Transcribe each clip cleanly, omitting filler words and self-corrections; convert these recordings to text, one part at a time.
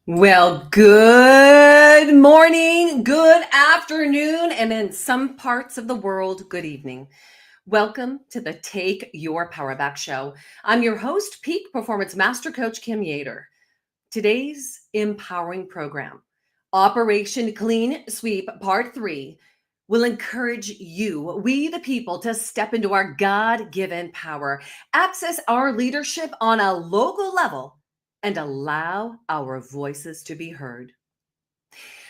Well, good morning, good afternoon, and in some parts of the world, good evening. Welcome to the Take Your Power Back show. I'm your host, Peak Performance Master Coach Kim Yeater. Today's empowering program, Operation Clean Sweep Part 3, will encourage you, we the people, to step into our God-given power, access our leadership on a local level, and allow our voices to be heard.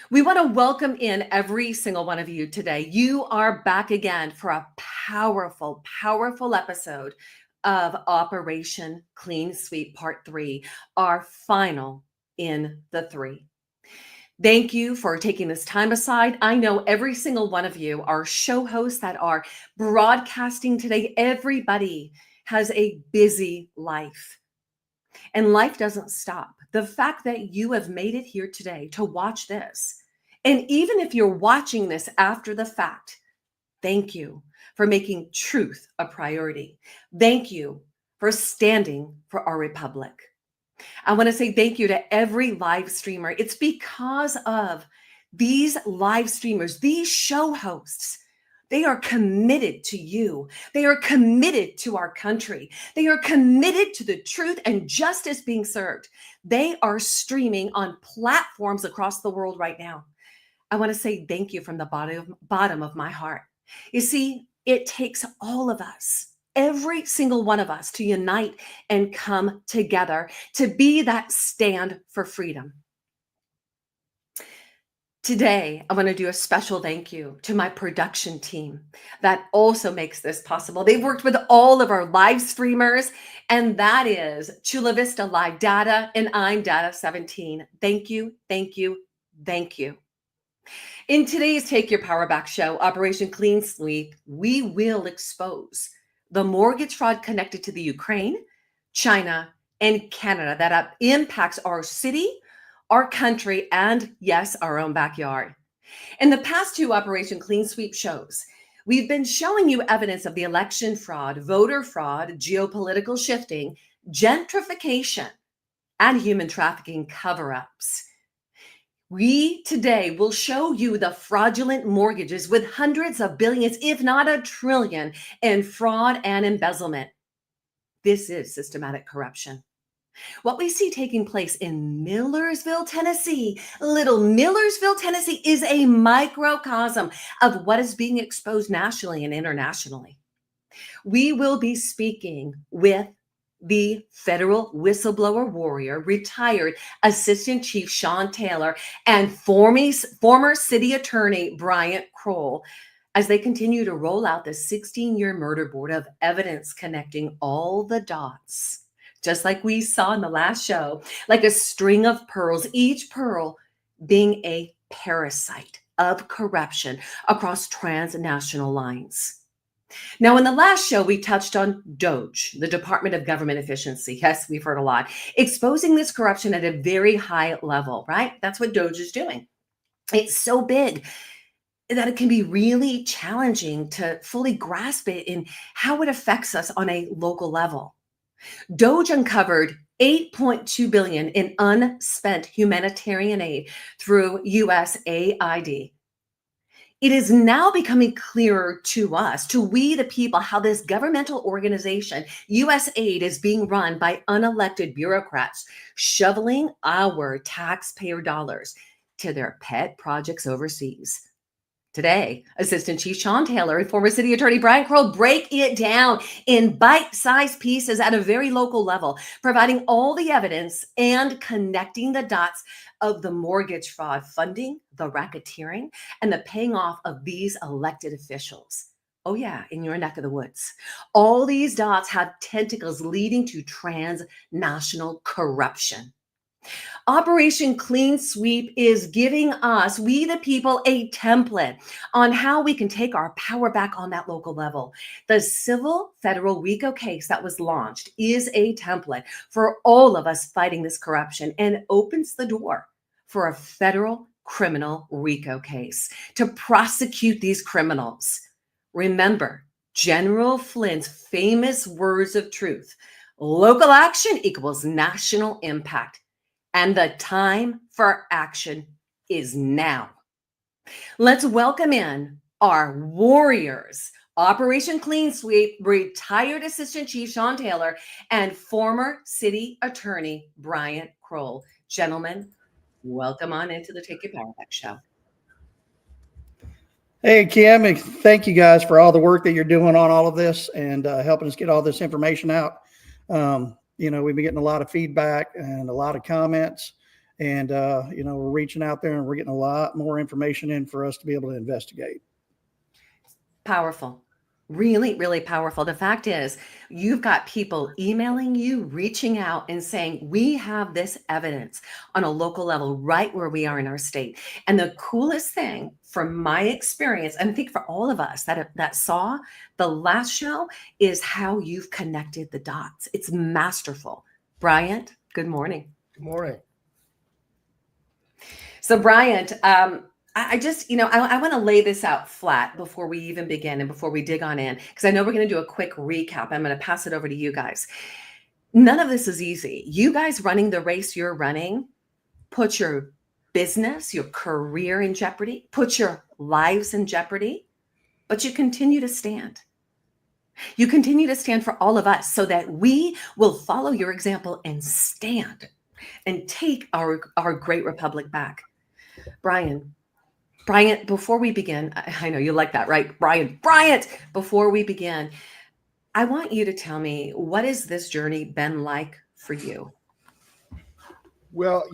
We want to welcome in every single one of you today. You are back again for a powerful, powerful episode of Operation Clean Sweep Part 3, our final in the 3. Thank you for taking this time aside. I know every single one of you are show hosts that are broadcasting today. Everybody has a busy life. And life doesn't stop. The fact that you have made it here today to watch this, and even if you're watching this after the fact, thank you for making truth a priority. Thank you for standing for our republic. I want to say thank you to every live streamer. It's because of these live streamers, these show hosts. They are committed to you. They are committed to our country. They are committed to the truth and justice being served. They are streaming on platforms across the world right now. I want to say thank you from the bottom of my heart. You see, it takes all of us, every single one of us, to unite and come together to be that stand for freedom. Today, I want to do a special thank you to my production team that also makes this possible. They've worked with all of our live streamers, and that is Chula Vista Live Data and I'm Data 17. Thank you, thank you, thank you. In today's Take Your Power Back show, Operation Clean Sweep, we will expose the mortgage fraud connected to the Ukraine, China, and Canada that impacts our city, our country, and yes, our own backyard. In the past 2 Operation Clean Sweep shows, we've been showing you evidence of the election fraud, voter fraud, geopolitical shifting, gentrification, and human trafficking cover-ups. We today will show you the fraudulent mortgages with hundreds of billions, if not $1 trillion, in fraud and embezzlement. This is systematic corruption. What we see taking place in Millersville, Tennessee, little Millersville, Tennessee, is a microcosm of what is being exposed nationally and internationally. We will be speaking with the federal whistleblower warrior, retired Assistant Chief Shawn and former city attorney Bryant Kroll, as they continue to roll out the 16-year murder board of evidence connecting all the dots. Just like we saw in the last show, like a string of pearls, each pearl being a parasite of corruption across transnational lines. Now, in the last show, we touched on DOGE, the Department of Government Efficiency. Yes, we've heard a lot. Exposing this corruption at a very high level, right? That's what DOGE is doing. It's so big that it can be really challenging to fully grasp it in how it affects us on a local level. DOGE uncovered $8.2 billion in unspent humanitarian aid through USAID. It is now becoming clearer to us, to we the people, how this governmental organization, USAID, is being run by unelected bureaucrats, shoveling our taxpayer dollars to their pet projects overseas. Today, Assistant Chief Shawn and former City Attorney Bryant Kroll break it down in bite-sized pieces at a very local level, providing all the evidence and connecting the dots of the mortgage fraud funding, the racketeering, and the paying off of these elected officials. Oh yeah, in your neck of the woods. All these dots have tentacles leading to transnational corruption. Operation Clean Sweep is giving us, we the people, a template on how we can take our power back on that local level. The Civil Federal RICO Case that was launched is a template for all of us fighting this corruption and opens the door for a Federal Criminal RICO Case to prosecute these criminals. Remember General Flynn's famous words of truth: local action equals national impact. and the time for action is now. Let's welcome in our warriors, Operation Clean Sweep, retired Assistant Chief Shawn Taylor, and former City Attorney Bryant Kroll. Gentlemen, welcome on into the Take Your Power Back show. Hey, Kim, and thank you guys for all the work that you're doing on all of this and helping us get all this information out. We've been getting a lot of feedback and a lot of comments, and, we're reaching out there and we're getting a lot more information in for us to be able to investigate. Powerful. Really, really powerful. The fact is, you've got people emailing you, reaching out and saying, we have this evidence on a local level right where we are in our state. And the coolest thing from my experience, and I think for all of us that saw the last show, is how you've connected the dots. It's masterful. Bryant, good morning. Good morning. So Bryant, I just, I want to lay this out flat before we even begin and before we dig on in, because I know we're going to do a quick recap. I'm going to pass it over to you guys. None of this is easy. You guys running the race you're running put your business, your career in jeopardy, put your lives in jeopardy, but you continue to stand. You continue to stand for all of us so that we will follow your example and stand and take our great republic back. Bryant, before we begin, I know you like that, right? Bryant, before we begin, I want you to tell me, what has this journey been like for you? Well,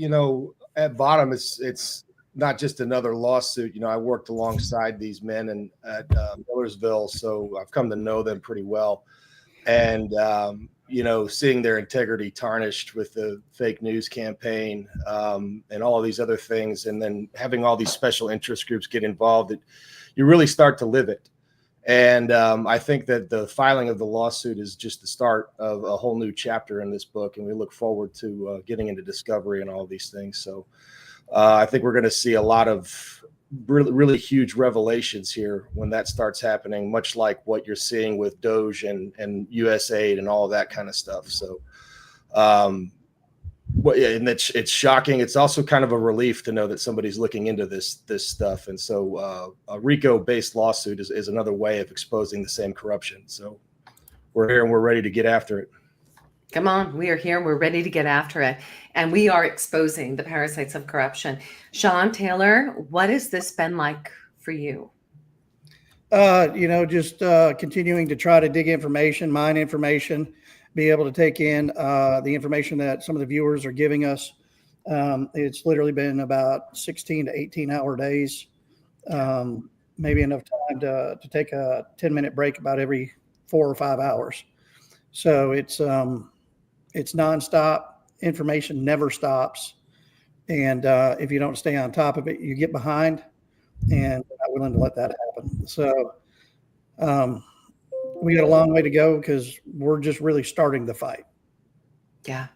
at bottom, it's not just another lawsuit. I worked alongside these men and at Millersville, so I've come to know them pretty well. And, seeing their integrity tarnished with the fake news campaign and all of these other things, and then having all these special interest groups get involved, you really start to live it. And I think that the filing of the lawsuit is just the start of a whole new chapter in this book, and we look forward to getting into discovery and all of these things. So I think we're going to see a lot of really, really huge revelations here when that starts happening, much like what you're seeing with DOGE and USAID and all of that kind of stuff. So, and it's shocking. It's also kind of a relief to know that somebody's looking into this stuff. And so a RICO-based lawsuit is another way of exposing the same corruption. So we're here and we're ready to get after it. Come on, we are here and we're ready to get after it. And we are exposing the parasites of corruption. Shawn Taylor, what has this been like for you? Just continuing to try to dig information, mine information, be able to take in the information that some of the viewers are giving us. It's literally been about 16 to 18-hour days, maybe enough time to take a 10-minute break about every 4 or 5 hours. So it's nonstop. Information never stops. And if you don't stay on top of it, you get behind, and we're not willing to let that happen. So we got a long way to go because we're just really starting the fight. Yeah.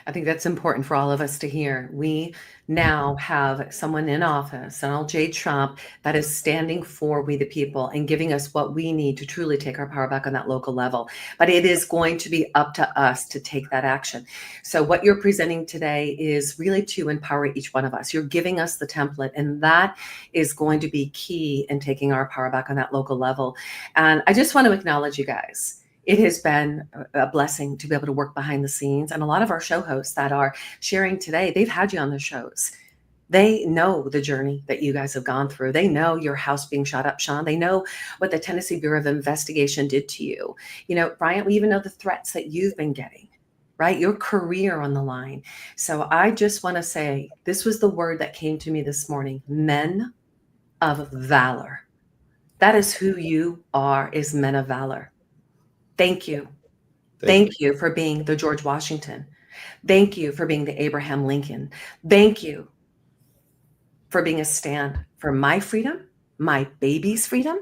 I think that's important for all of us to hear. We now have someone in office, Donald J. Trump, that is standing for we the people and giving us what we need to truly take our power back on that local level. But it is going to be up to us to take that action. So what you're presenting today is really to empower each one of us. You're giving us the template, and that is going to be key in taking our power back on that local level. And I just want to acknowledge you guys. It has been a blessing to be able to work behind the scenes. And a lot of our show hosts that are sharing today, they've had you on their shows. They know the journey that you guys have gone through. They know your house being shot up, Shawn. They know what the Tennessee Bureau of Investigation did to you. Bryant, we even know the threats that you've been getting, right? Your career on the line. So I just want to say, this was the word that came to me this morning: men of valor. That is who you are, is men of valor. Thank you. Thank you for being the George Washington. Thank you for being the Abraham Lincoln. Thank you for being a stand for my freedom, my baby's freedom,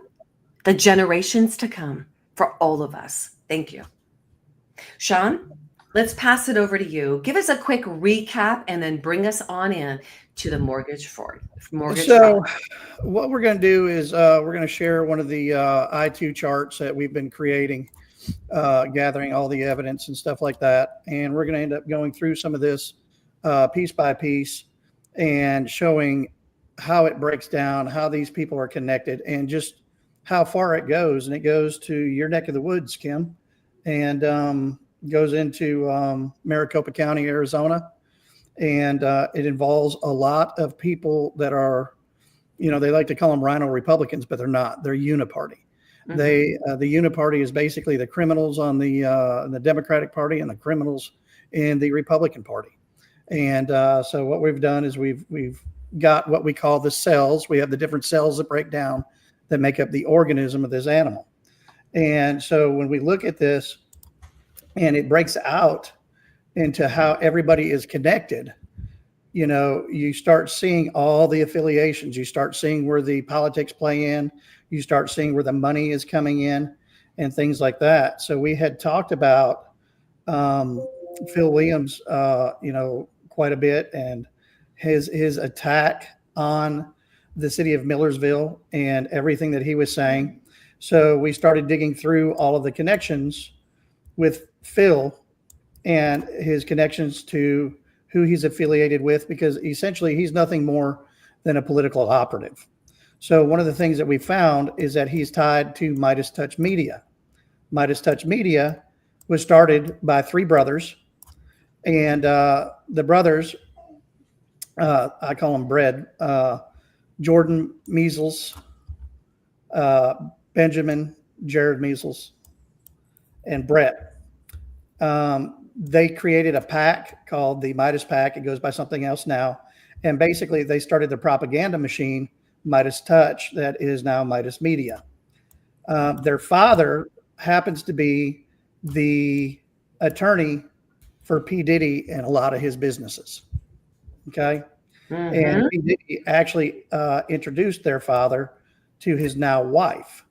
the generations to come, for all of us. Thank you. Shawn, let's pass it over to you. Give us a quick recap and then bring us on in to the mortgage fraud. So what we're going to do is we're going to share one of the I2 charts that we've been creating, gathering all the evidence and stuff like that. And we're going to end up going through some of this piece by piece and showing how it breaks down, how these people are connected, and just how far it goes. And it goes to your neck of the woods, Kim, and goes into Maricopa County, Arizona. And it involves a lot of people that are, they like to call them rhino Republicans, but they're not. They're uniparty. Mm-hmm. The uniparty is basically the criminals on the Democratic Party and the criminals in the Republican Party. And so what we've done is we've got what we call the cells. We have the different cells that break down that make up the organism of this animal. And so when we look at this and it breaks out into how everybody is connected, you start seeing all the affiliations. You start seeing where the politics play in. You start seeing where the money is coming in and things like that. So we had talked about Phil Williams, quite a bit, and his attack on the city of Millersville and everything that he was saying. So we started digging through all of the connections with Phil and his connections to who he's affiliated with, because essentially he's nothing more than a political operative. So one of the things that we found is that he's tied to Midas Touch Media. Midas Touch Media was started by three brothers, and the brothers, I call them Bread, Jordan Measles, Benjamin, Jared Measles, and Brett. They created a PAC called the Midas PAC. It goes by something else now. And basically they started the propaganda machine, Midas Touch, that is now Midas Media. Their father happens to be the attorney for P. Diddy and a lot of his businesses. Okay. Mm-hmm. And P. Diddy actually introduced their father to his now wife.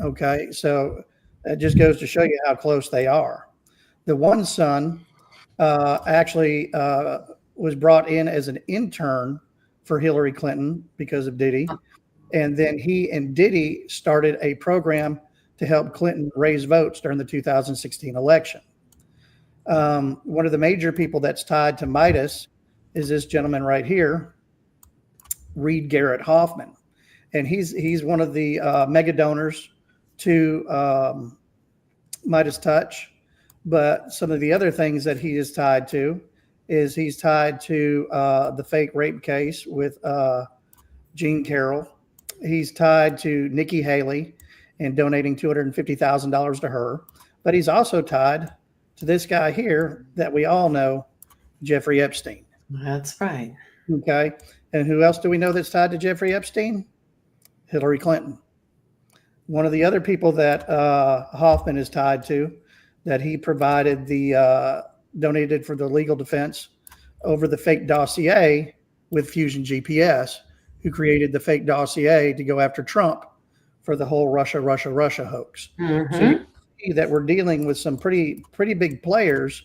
Okay. So that just goes to show you how close they are. The one son actually was brought in as an intern for Hillary Clinton because of Diddy. And then he and Diddy started a program to help Clinton raise votes during the 2016 election. One of the major people that's tied to Midas is this gentleman right here, Reed Garrett Hoffman. And he's one of the mega donors to Midas Touch. But some of the other things that he is tied to is he's tied to the fake rape case with Jean Carroll. He's tied to Nikki Haley and donating $250,000 to her. But he's also tied to this guy here that we all know, Jeffrey Epstein. That's right. Okay. And who else do we know that's tied to Jeffrey Epstein? Hillary Clinton. One of the other people that Hoffman is tied to, that he provided donated for the legal defense over the fake dossier with Fusion GPS, who created the fake dossier to go after Trump for the whole Russia hoax. Mm-hmm. So you see that we're dealing with some pretty big players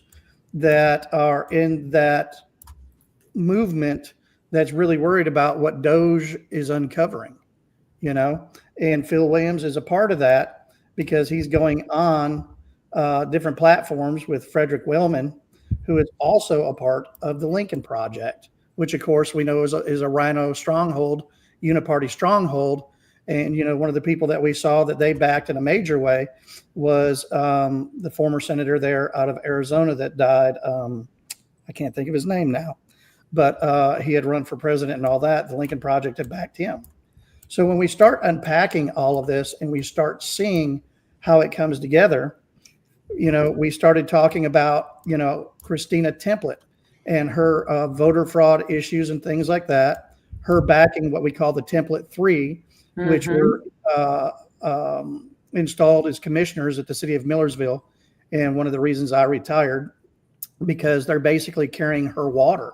that are in that movement that's really worried about what DOGE is uncovering, and Phil Williams is a part of that because he's going on different platforms with Frederick Wellman, who is also a part of the Lincoln Project, which of course we know is a rhino stronghold, uniparty stronghold. And, one of the people that we saw that they backed in a major way was the former senator there out of Arizona that died. I can't think of his name now, but he had run for president and all that. The Lincoln Project had backed him. So when we start unpacking all of this and we start seeing how it comes together, we started talking about, Christina Template and her voter fraud issues and things like that, her backing what we call the Template 3, mm-hmm. which were installed as commissioners at the city of Millersville. And one of the reasons I retired, because they're basically carrying her water.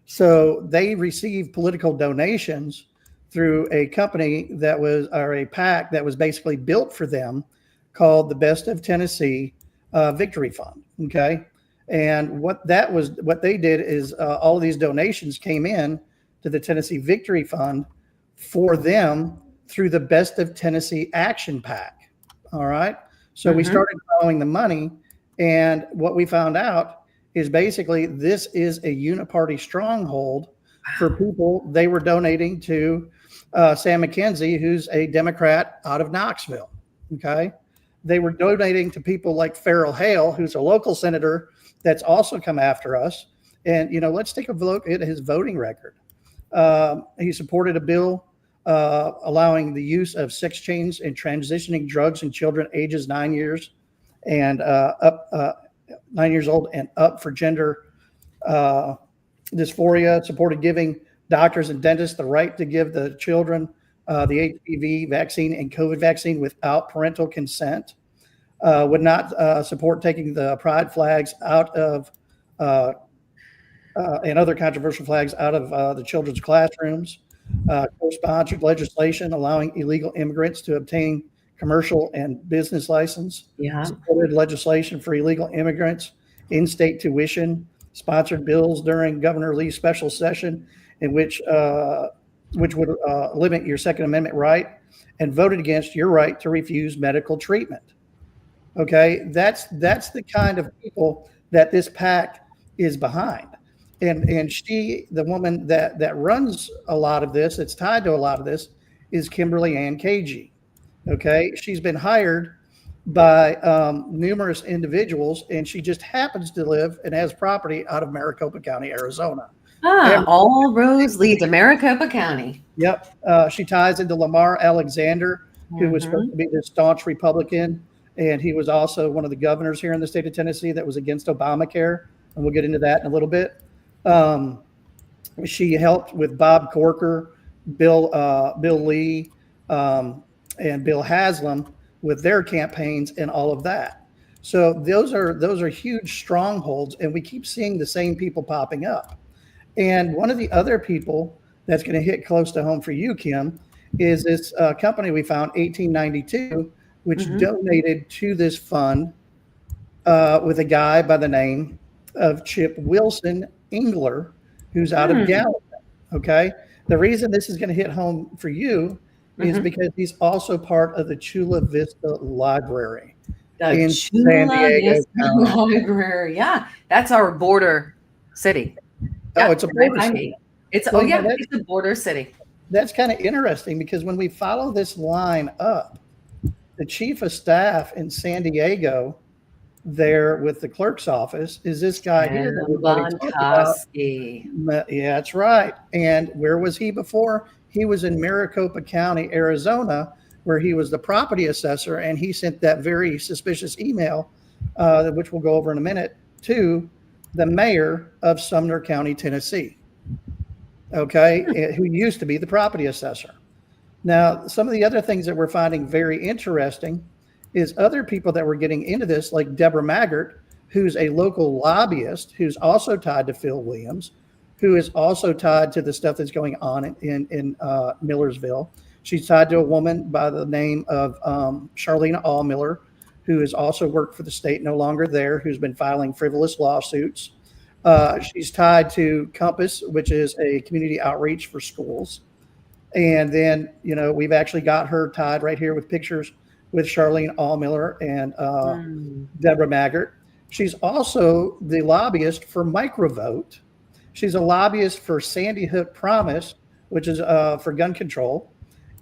So they received political donations through a company or a PAC that was basically built for them called the Best of Tennessee Victory Fund. Okay. And what they did is all of these donations came in to the Tennessee Victory Fund for them through the Best of Tennessee Action PAC. All right. So mm-hmm. we started following the money. And what we found out is basically this is a uniparty stronghold for people. They were donating to Sam McKenzie, who's a Democrat out of Knoxville. Okay. They were donating to people like Farrell Hale, who's a local senator that's also come after us. And, let's take a look at his voting record. He supported a bill allowing the use of sex change and transitioning drugs in children ages 9 years and 9 years old and up for gender dysphoria. Supported giving doctors and dentists the right to give the children the HPV vaccine and COVID vaccine without parental consent. Would not support taking the pride flags out of and other controversial flags out of the children's classrooms. Co-sponsored legislation allowing illegal immigrants to obtain commercial and business license. Yeah. Supported legislation for illegal immigrants, in-state tuition. Sponsored bills during Governor Lee's special session in which would limit your Second Amendment right, and voted against your right to refuse medical treatment. Okay, that's the kind of people that this PAC is behind. And she, the woman that runs a lot of this, that's tied to a lot of this, is Kimberly Ann Cagey. Okay, she's been hired by numerous individuals, and she just happens to live and has property out of Maricopa County, Arizona. All roads lead to Maricopa County. Yep. She ties into Lamar Alexander, who was supposed to be the staunch Republican, and he was also one of the governors here in the state of Tennessee that was against Obamacare, and we'll get into that in a little bit. She helped with Bob Corker, Bill Lee, and Bill Haslam with their campaigns and all of that. So those are huge strongholds, and we keep seeing the same people popping up. And one of the other people that's going to hit close to home for you, Kim, is this company we found, 1892, which donated to this fund with a guy by the name of Chip Wilson Engler, who's out of Gallatin. Okay. The reason this is going to hit home for you is because he's also part of the Chula Vista Library in San Diego County. Library. Yeah. That's our border city. Oh, it's a border city. It's a border city. That's kind of interesting because when we follow this line up, the chief of staff in San Diego there with the clerk's office is this guy here that we're going to talk about. Yeah, that's right. And where was he before? He was in Maricopa County, Arizona, where he was the property assessor, and he sent that very suspicious email, which we'll go over in a minute, to the mayor of Sumner County, Tennessee, okay, who used to be the property assessor. Now, some of the other things that we're finding very interesting is other people that were getting into this, like Deborah Maggart, who's a local lobbyist, who's also tied to Phil Williams, who is also tied to the stuff that's going on in Millersville. She's tied to a woman by the name of Charlene Allmiller, who has also worked for the state, no longer there, who's been filing frivolous lawsuits. She's tied to Compass, which is a community outreach for schools. And then, we've actually got her tied right here with pictures with Charlene Allmiller and Deborah Maggart. She's also the lobbyist for Microvote. She's a lobbyist for Sandy Hook Promise, which is for gun control.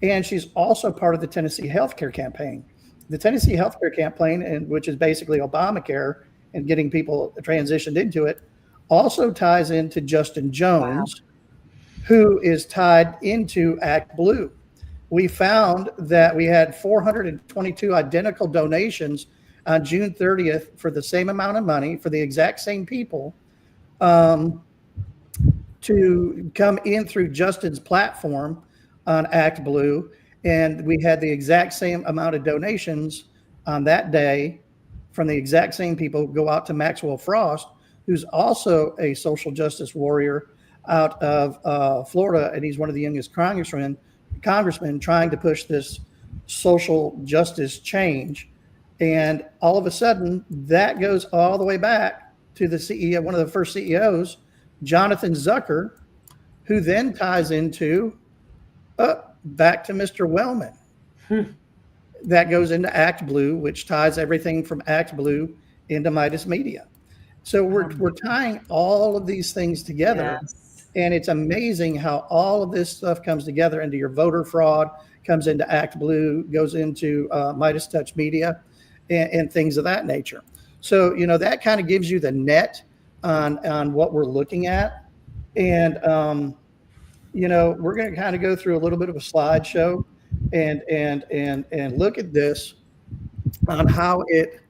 And she's also part of the Tennessee Healthcare Campaign. The Tennessee Healthcare Campaign, which is basically Obamacare and getting people transitioned into it, also ties into Justin Jones, who is tied into Act Blue. We found that we had 422 identical donations on June 30th for the same amount of money for the exact same people to come in through Justin's platform on Act Blue. And we had the exact same amount of donations on that day from the exact same people go out to Maxwell Frost, who's also a social justice warrior out of Florida. And he's one of the youngest congressmen trying to push this social justice change. And all of a sudden, that goes all the way back to the CEO, one of the first CEOs, Jonathan Zucker, who then ties into back to Mr. Wellman. That goes into Act Blue, which ties everything from Act Blue into Midas Media. So we're tying all of these things together. Yes. And it's amazing how all of this stuff comes together into your voter fraud, comes into Act Blue, goes into Midas Touch Media, and things of that nature. So, that kind of gives you the net on what we're looking at. And, we're going to kind of go through a little bit of a slideshow and look at this on how it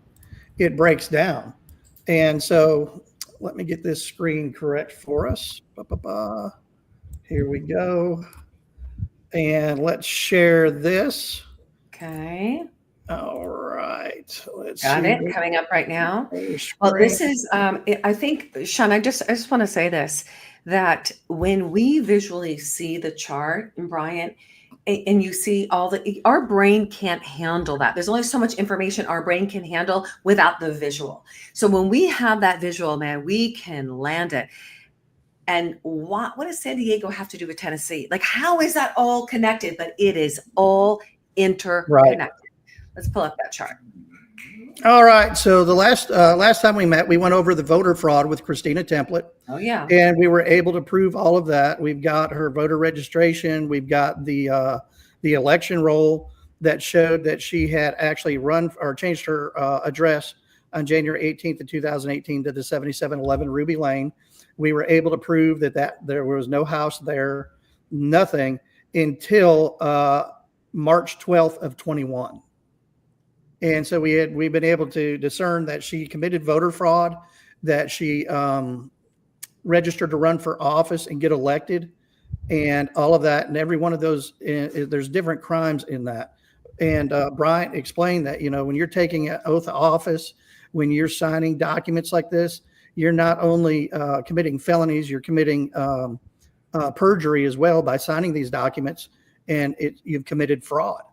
breaks down. And so let me get this screen correct for us. Here we go. And let's share this. Okay. All right. Let's Got see. it. Coming up right now. Well, this is, I think, Shawn, I just want to say this, that when we visually see the chart, and Bryant, and you see our brain can't handle that. There's only so much information our brain can handle without the visual. So when we have that visual, man, we can land it. And what does San Diego have to do with Tennessee? Like, how is that all connected? But it is all interconnected. Right. Let's pull up that chart. All right. So the last time we met, we went over the voter fraud with Christina Template. Oh, yeah. And we were able to prove all of that. We've got her voter registration. We've got the election roll that showed that she had actually run or changed her address on January 18th of 2018 to the 7711 Ruby Lane. We were able to prove that there was no house there, nothing, until March 12th of 21. And so we've been able to discern that she committed voter fraud, that she registered to run for office and get elected, and all of that. And every one of those, there's different crimes in that. And Bryant explained that, when you're taking an oath of office, when you're signing documents like this, you're not only committing felonies, you're committing perjury as well by signing these documents, and you've committed fraud.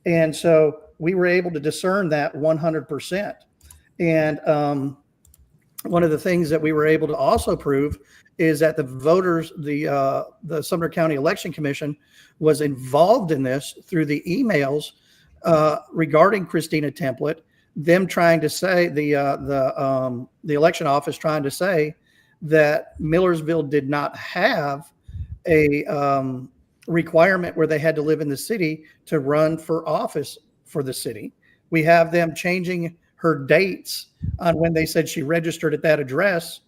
And so we were able to discern that 100%. And one of the things that we were able to also prove is that the voters, the Sumner County Election Commission was involved in this through the emails regarding Christina Template, them trying to say, the election office trying to say that Millersville did not have a requirement where they had to live in the city to run for office for the city. We have them changing her dates on when they said she registered at that address.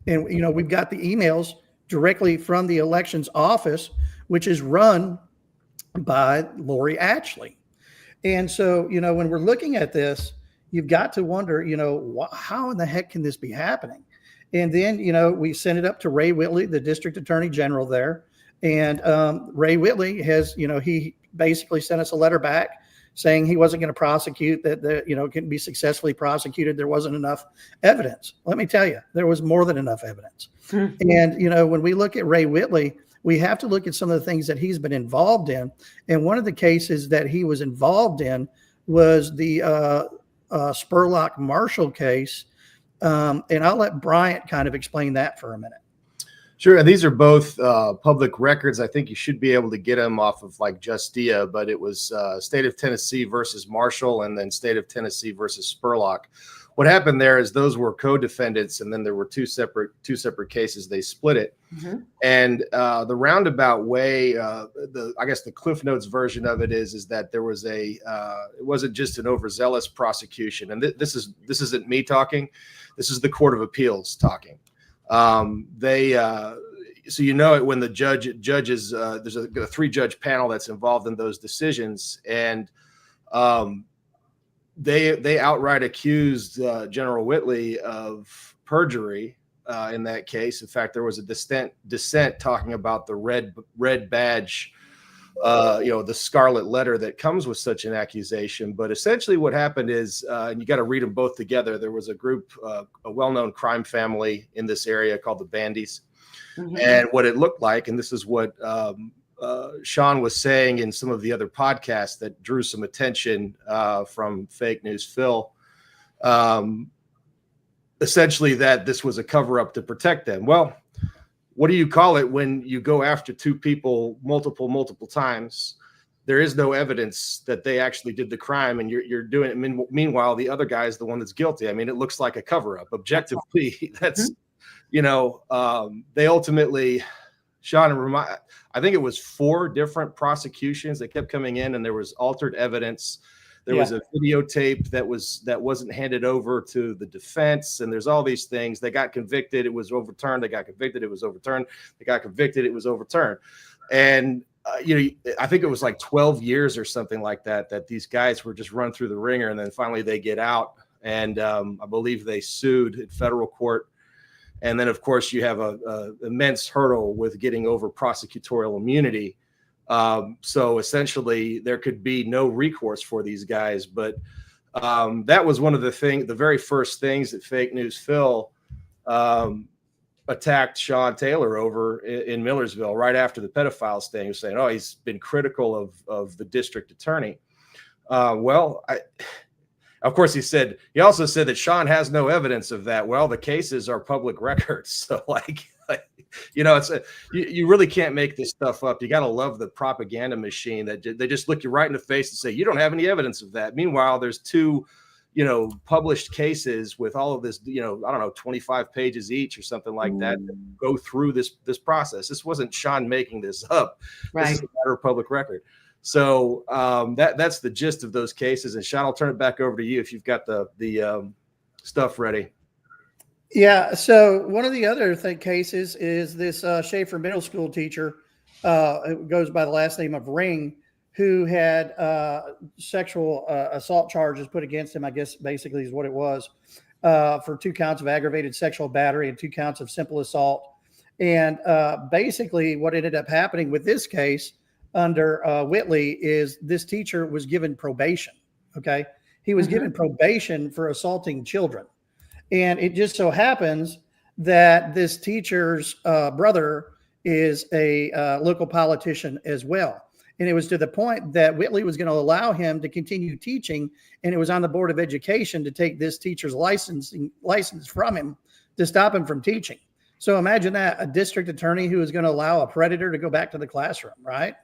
And, we've got the emails directly from the elections office, which is run by Lori Ashley. And so, when we're looking at this, you've got to wonder, how in the heck can this be happening? And then, we sent it up to Ray Whitley, the district attorney general there. And Ray Whitley has, he basically sent us a letter back saying he wasn't going to prosecute, that couldn't be successfully prosecuted. There wasn't enough evidence. Let me tell you, there was more than enough evidence. And, when we look at Ray Whitley, we have to look at some of the things that he's been involved in. And one of the cases that he was involved in was the Spurlock Marshall case. And I'll let Bryant kind of explain that for a minute. Sure. And these are both public records. I think you should be able to get them off of like Justia, but it was state of Tennessee versus Marshall and then state of Tennessee versus Spurlock. What happened there is those were co-defendants, and then there were two separate cases. They split it. Mm-hmm. And the roundabout way, I guess the Cliff Notes version of it is that there was it wasn't just an overzealous prosecution. And this isn't me talking. This is the Court of Appeals talking. So it when the judges, there's a 3-judge panel that's involved in those decisions, and they outright accused General Whitley of perjury in that case. In fact, there was a dissent talking about the red badge, the scarlet letter that comes with such an accusation. But essentially what happened is, and you got to read them both together, there was a group, a well-known crime family in this area called the Bandys. Mm-hmm. And what it looked like, and this is what Shawn was saying in some of the other podcasts that drew some attention from Fake News Phil, essentially that this was a cover-up to protect them. Well, what do you call it when you go after two people multiple times? there is no evidence that they actually did the crime, and you're doing it. Meanwhile, the other guy is the one that's guilty. I mean, it looks like a cover-up. Objectively, that's they ultimately, Shawn, I think it was 4 different prosecutions that kept coming in, and there was altered evidence. There was a videotape that wasn't handed over to the defense, and there's all these things. They got convicted, it was overturned. They got convicted, it was overturned. They got convicted, it was overturned. And I think it was like 12 years or something like that these guys were just run through the ringer, and then finally they get out, and I believe they sued in federal court. And then, of course, you have a immense hurdle with getting over prosecutorial immunity. So essentially, there could be no recourse for these guys. But that was one of the very first things that Fake News Phil attacked Shawn Taylor over in Millersville right after the pedophile sting. He was saying, "Oh, he's been critical of the district attorney." Of course, he also said that Shawn has no evidence of that. Well, the cases are public records. So you really can't make this stuff up. You got to love the propaganda machine that they just look you right in the face and say, you don't have any evidence of that. Meanwhile, there's 2, published cases with all of this, 25 pages each or something like that go through this process. This wasn't Shawn making this up. Right. This is a matter of public record. So that's the gist of those cases. And Shawn, I'll turn it back over to you if you've got the stuff ready. Yeah. So one of the other cases is this Schaefer Middle School teacher, who goes by the last name of Ring, who had sexual assault charges put against him, I guess basically is what it was, for 2 counts of aggravated sexual battery and 2 counts of simple assault. And basically what ended up happening with this case under Whitley is this teacher was given probation. Okay. He was given probation for assaulting children. And it just so happens that this teacher's brother is a local politician as well. And it was to the point that Whitley was going to allow him to continue teaching. And it was on the Board of Education to take this teacher's license from him to stop him from teaching. So imagine that, a district attorney who is going to allow a predator to go back to the classroom, right?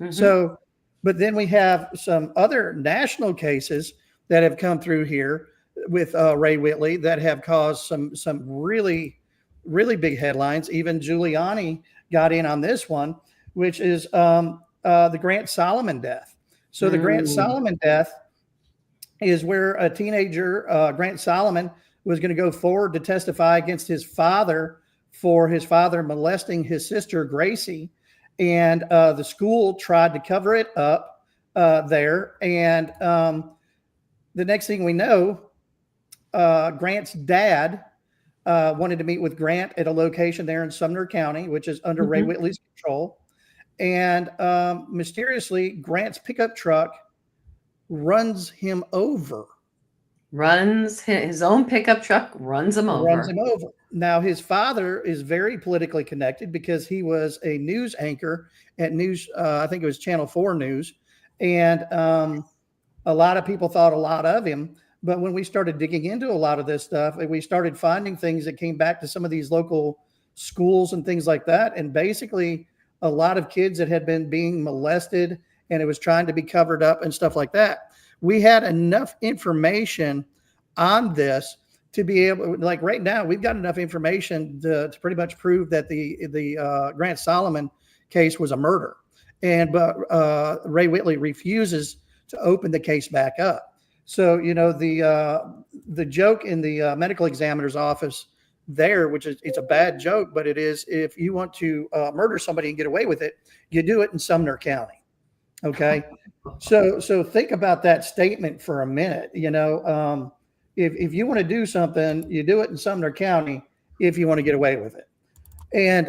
So, but then we have some other national cases that have come through here with Ray Whitley that have caused some really, really big headlines. Even Giuliani got in on this one, which is the Grant Solomon death. So the Grant Solomon death is where a teenager, Grant Solomon, was going to go forward to testify against his father for his father molesting his sister, Gracie. And the school tried to cover it up there. And the next thing we know, Grant's dad wanted to meet with Grant at a location there in Sumner County, which is under Ray Whitley's control. And mysteriously, Grant's pickup truck runs him over. His own pickup truck runs him over. Now, his father is very politically connected because he was a news anchor at I think it was Channel 4 News. And a lot of people thought a lot of him. But when we started digging into a lot of this stuff, we started finding things that came back to some of these local schools and things like that. And basically, a lot of kids that had been being molested, and it was trying to be covered up and stuff like that. We had enough information on this to be able, like right now, we've got enough information to pretty much prove that the Grant Solomon case was a murder. But Ray Whitley refuses to open the case back up. So, the joke in the medical examiner's office there, which is, it's a bad joke, but it is, if you want to murder somebody and get away with it, you do it in Sumner County. Okay. So think about that statement for a minute. If you want to do something, you do it in Sumner County if you want to get away with it. And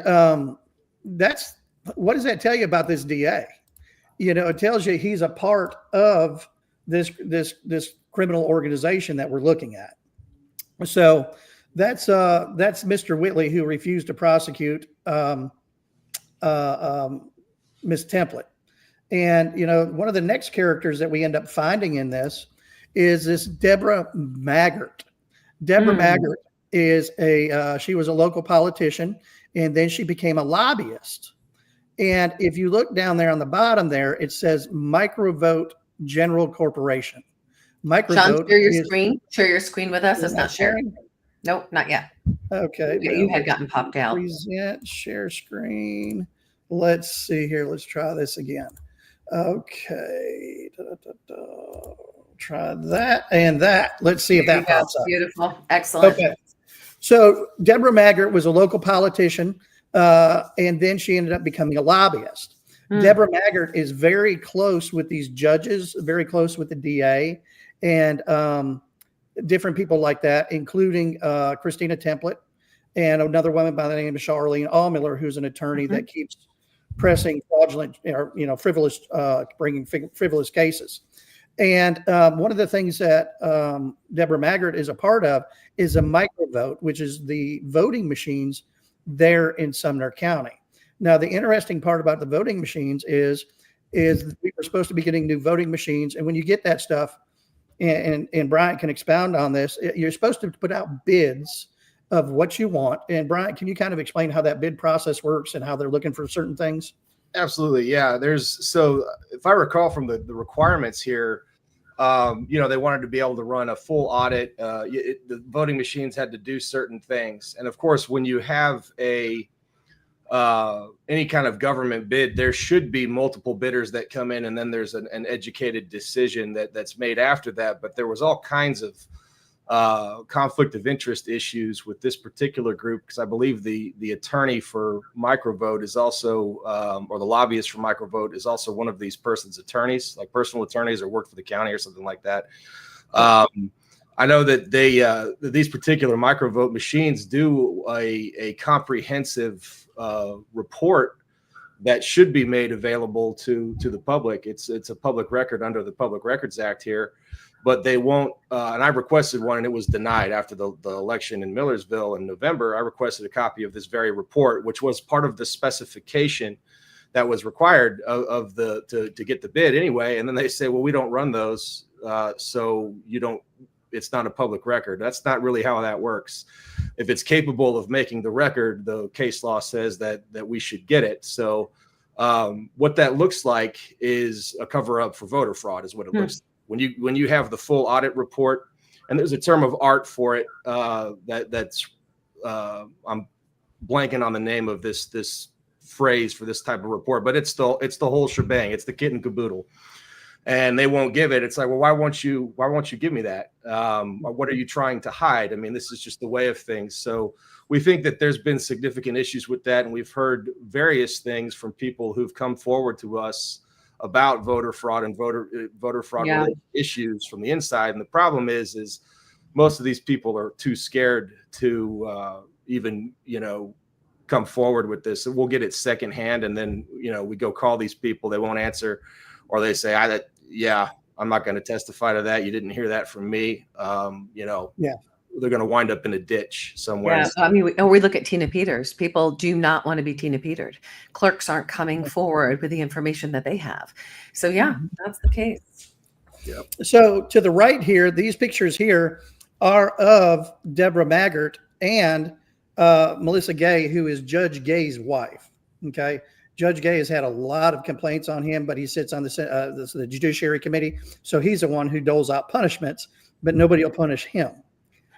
what does that tell you about this DA? It tells you he's a part of this criminal organization that we're looking at. So that's Mr. Whitley, who refused to prosecute Miss Template. And one of the next characters that we end up finding in this is this Deborah Maggart. Deborah Maggart is she was a local politician, and then she became a lobbyist. And if you look down there on the bottom there, it says Microvote General Corporation. Shawn, Microvote share your is screen. Share your screen with us. Is It's that not shared. sharing? Nope, not yet. Okay. You well, had gotten popped out. Present, share screen. Let's see here. Let's try this again. Okay. Try that and that. Let's see if There you that go. pops up. Beautiful. Excellent. Okay. So Deborah Maggart was a local politician, and then she ended up becoming a lobbyist. Deborah Maggart is very close with these judges, very close with the DA, and different people like that, including Christina Template and another woman by the name of Charlene Allmiller, who's an attorney that keeps pressing fraudulent or frivolous, bringing frivolous cases. And one of the things that Deborah Maggart is a part of is a microvote, which is the voting machines there in Sumner County. Now, the interesting part about the voting machines is we were supposed to be getting new voting machines. And when you get that stuff, and Bryant can expound on this, you're supposed to put out bids of what you want. And Bryant, can you kind of explain how that bid process works and how they're looking for certain things? Absolutely. Yeah. So if I recall from the requirements here, they wanted to be able to run a full audit. The voting machines had to do certain things. And of course, when you have any kind of government bid, there should be multiple bidders that come in, and then there's an educated decision that's made after that. But there was all kinds of conflict of interest issues with this particular group, because I believe the attorney for Microvote is also, or the lobbyist for Microvote is also one of these person's attorneys, like personal attorneys, or work for the county or something like that. I know that these particular Microvote machines do a comprehensive report that should be made available to the public. It's a public record under the Public Records Act here, but they won't. And I requested one, and it was denied after the election in Millersville in November. I requested a copy of this very report, which was part of the specification that was required to get the bid anyway. And then they say, well, we don't run those, so you don't. It's not a public record. That's not really how that works. If it's capable of making the record, the case law says that we should get it. So what that looks like is a cover up for voter fraud is what it looks like. When you have the full audit report, and there's a term of art for it that's I'm blanking on the name of this phrase for this type of report, but it's the whole shebang. It's the kit and caboodle. And they won't give it. It's like, well, why won't you give me that? What are you trying to hide? I mean, this is just the way of things. So we think that there's been significant issues with that. And we've heard various things from people who've come forward to us about voter fraud and voter fraud related issues from the inside. And the problem is most of these people are too scared to even, come forward with this. And we'll get it secondhand. And then, we go call these people, they won't answer, or they say, I'm not going to testify to that. You didn't hear that from me. They're going to wind up in a ditch somewhere. Yeah, I mean, we look at Tina Peters. People do not want to be Tina Petered. Clerks aren't coming forward with the information that they have. So that's the case. Yep. So to the right here, these pictures here are of Deborah Maggart and Melissa Gay, who is Judge Gay's wife. Okay. Judge Gay has had a lot of complaints on him, but he sits on the Judiciary Committee. So he's the one who doles out punishments, but nobody will punish him.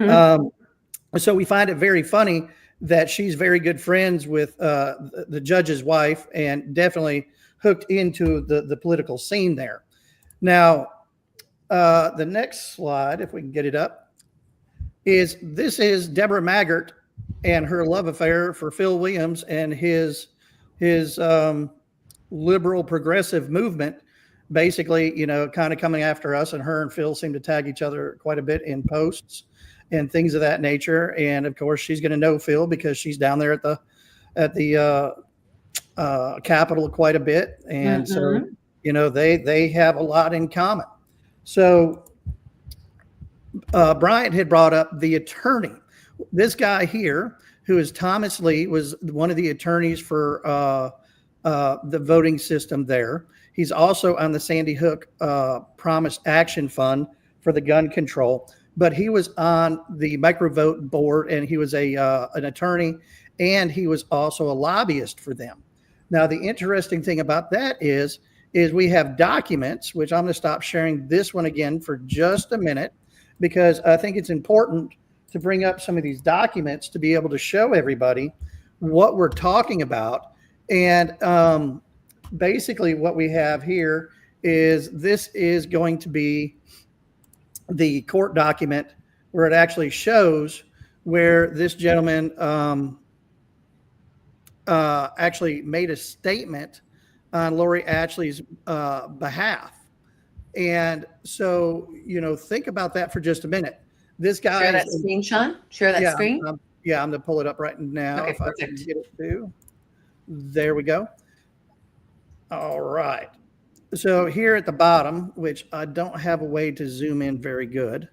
So we find it very funny that she's very good friends with the judge's wife and definitely hooked into the political scene there. Now, the next slide, if we can get it up, this is Deborah Maggart and her love affair for Phil Williams and his liberal progressive movement, basically, kind of coming after us, and her and Phil seem to tag each other quite a bit in posts and things of that nature. And of course, she's going to know Phil because she's down there at the Capitol quite a bit. And so, they have a lot in common. So Bryant had brought up the attorney. This guy here, who is Thomas Lee, was one of the attorneys for the voting system there. He's also on the Sandy Hook Promise Action Fund for the gun control, but he was on the Microvote board, and he was an attorney, and he was also a lobbyist for them. Now, the interesting thing about that is we have documents, which I'm going to stop sharing this one again for just a minute, because I think it's important to bring up some of these documents to be able to show everybody what we're talking about. And basically what we have here is this is going to be the court document where it actually shows where this gentleman actually made a statement on Lori Ashley's behalf. And so, think about that for just a minute. This guy— Share that screen, Shawn. Share that screen. I'm going to pull it up right now. Okay, if I can perfect. get it to. There we go. All right. So here at the bottom, which I don't have a way to zoom in very good,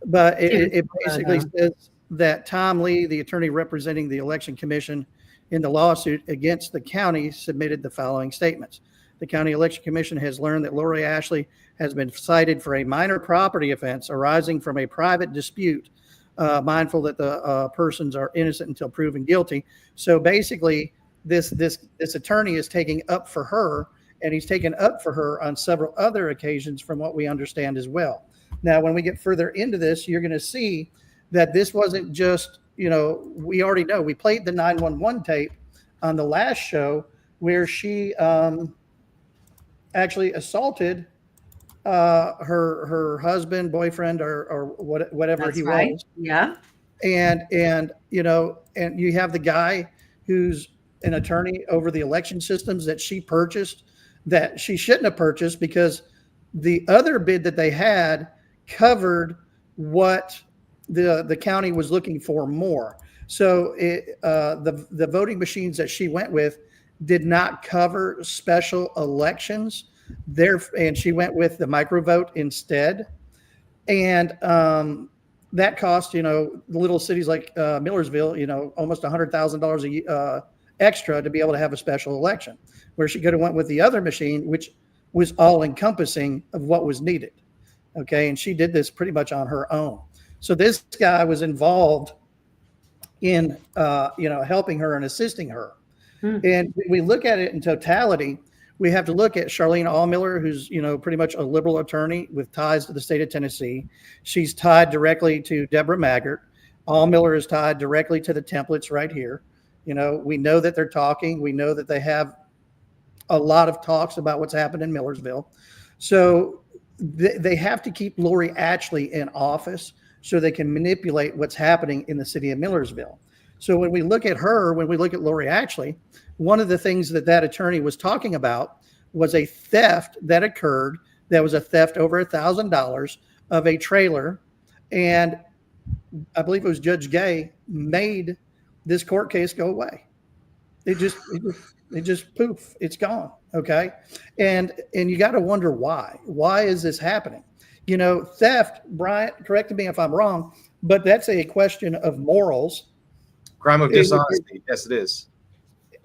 but it basically says that Tom Lee, the attorney representing the Election Commission in the lawsuit against the county, submitted the following statements. The County Election Commission has learned that Lori Ashley has been cited for a minor property offense arising from a private dispute, mindful that the persons are innocent until proven guilty. So basically, this attorney is taking up for her, and he's taken up for her on several other occasions from what we understand as well. Now, when we get further into this, you're going to see that this wasn't just, we already know. We played the 911 tape on the last show where she actually assaulted her husband, boyfriend, or whatever he was. Yeah. And you have the guy who's an attorney over the election systems that she purchased, that she shouldn't have purchased, because the other bid that they had covered what the county was looking for more. So the voting machines that she went with did not cover special elections there, and she went with the microvote instead. And that cost, little cities like Millersville, almost $100,000 extra to be able to have a special election, where she could have went with the other machine, which was all encompassing of what was needed. Okay. And she did this pretty much on her own. So this guy was involved in, helping her and assisting her. And when we look at it in totality, we have to look at Charlene Allmiller, who's, pretty much a liberal attorney with ties to the state of Tennessee. She's tied directly to Deborah Maggart. Allmiller is tied directly to the templates right here. We know that they're talking. We know that they have a lot of talks about what's happened in Millersville. So they have to keep Lori Ashley in office so they can manipulate what's happening in the city of Millersville. So when we look at Lori Ashley, one of the things that attorney was talking about was a theft that occurred. That was a theft over $1,000 of a trailer. And I believe it was Judge Gay made this court case go away. It just poof, it's gone. Okay. And you got to wonder why. Why is this happening? Theft, Bryant, correct me if I'm wrong, but that's a question of morals. Crime of dishonesty. Yes, it is.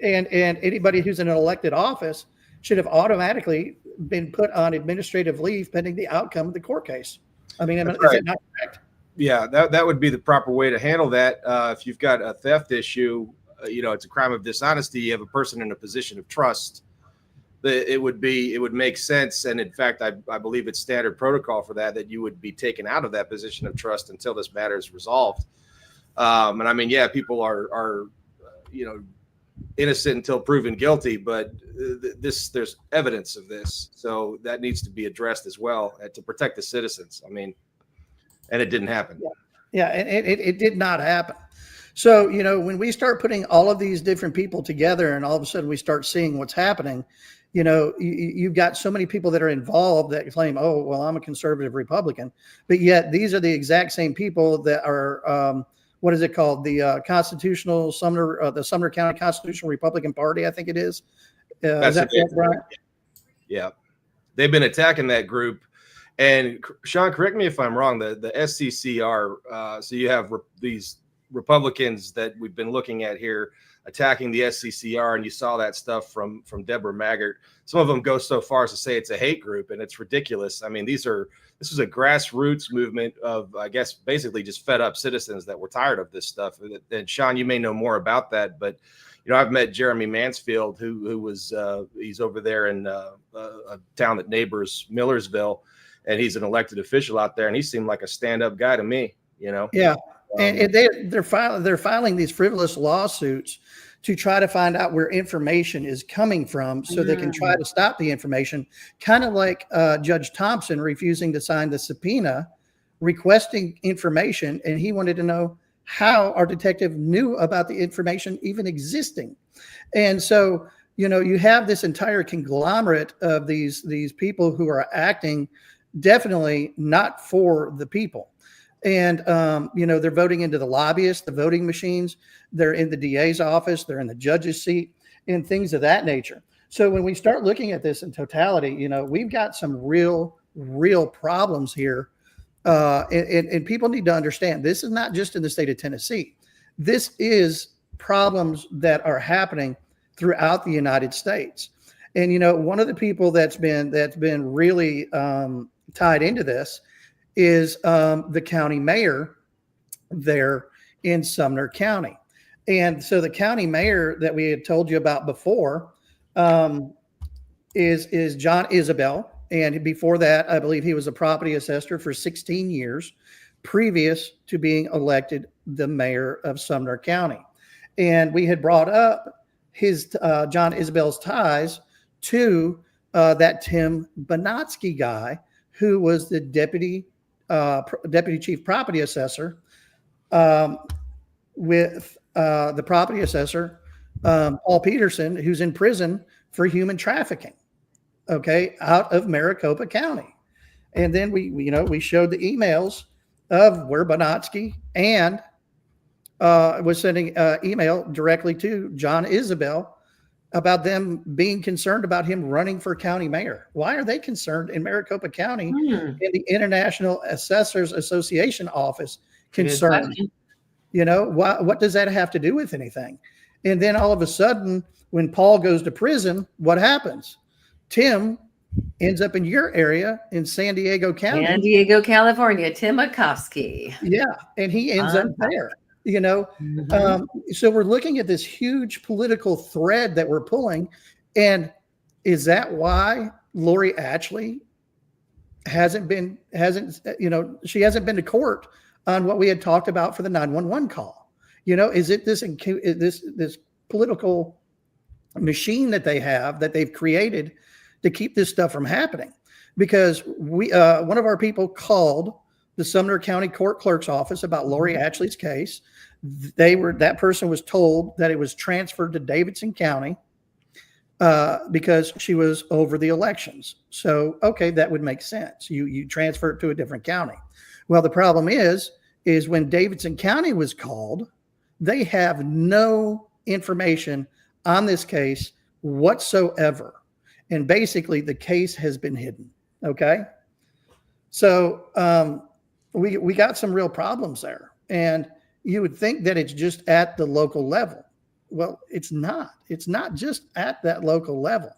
And anybody who's in an elected office should have automatically been put on administrative leave pending the outcome of the court case. I mean, is that not correct? Yeah, that would be the proper way to handle that. If you've got a theft issue, it's a crime of dishonesty. You have a person in a position of trust. It would make sense. And in fact, I believe it's standard protocol for that you would be taken out of that position of trust until this matter is resolved. And I mean, people are innocent until proven guilty, but there's evidence of this. So that needs to be addressed as well to protect the citizens. I mean, and it didn't happen. Yeah, and it did not happen. So, when we start putting all of these different people together and all of a sudden we start seeing what's happening, you've got so many people that are involved that claim, oh, well, I'm a conservative Republican, but yet these are the exact same people that are, what is it called? The the Sumner County Constitutional Republican Party, I think it is. Is that correct, Brian? Yeah. They've been attacking that group. And Shawn, correct me if I'm wrong, the SCCR, so you have these Republicans that we've been looking at here attacking the SCCR, and you saw that stuff from Deborah Maggart. Some of them go so far as to say it's a hate group, and it's ridiculous. I mean, this is a grassroots movement of, I guess, basically just fed up citizens that were tired of this stuff. And Shawn, you may know more about that, but I've met Jeremy Mansfield, who was he's over there in a town that neighbors Millersville, and he's an elected official out there, and he seemed like a stand-up guy to me. Yeah, and they're filing these frivolous lawsuits to try to find out where information is coming from, so they can try to stop the information. Kind of like Judge Thompson refusing to sign the subpoena, requesting information, and he wanted to know how our detective knew about the information even existing. And so, you have this entire conglomerate of these people who are acting definitely not for the people. And, they're voting into the lobbyists, the voting machines. They're in the DA's office. They're in the judge's seat and things of that nature. So when we start looking at this in totality, we've got some real problems here. And people need to understand, this is not just in the state of Tennessee. This is problems that are happening throughout the United States. And, one of the people that's been really tied into this is the county mayor there in Sumner County. And so the county mayor that we had told you about before is John Isabel. And before that, I believe he was a property assessor for 16 years previous to being elected the mayor of Sumner County. And we had brought up his John Isabel's ties to that Tim Bonatsky guy, who was the deputy chief property assessor with the property assessor, Paul Peterson, who's in prison for human trafficking, out of Maricopa County. And then we showed the emails of where Bonatsky and was sending email directly to John Isabel about them being concerned about him running for county mayor. Why are they concerned in Maricopa County in the International Assessors Association office concerned? What does that have to do with anything? And then all of a sudden, when Paul goes to prison, what happens? Tim ends up in your area in San Diego County. San Diego, California, Tim Makovsky. Yeah, and he ends up there. So we're looking at this huge political thread that we're pulling. And is that why Lori Ashley hasn't been to court on what we had talked about for the 911 call? Is it this political machine that they've created to keep this stuff from happening? Because one of our people called the Sumner County Court Clerk's office about Lori Ashley's case. That person was told that it was transferred to Davidson County because she was over the elections. So, that would make sense. You transfer it to a different county. Well, the problem is when Davidson County was called, they have no information on this case whatsoever. And basically the case has been hidden. Okay. So, we got some real problems there, and you would think that it's just at the local level. Well, it's not. It's not just at that local level.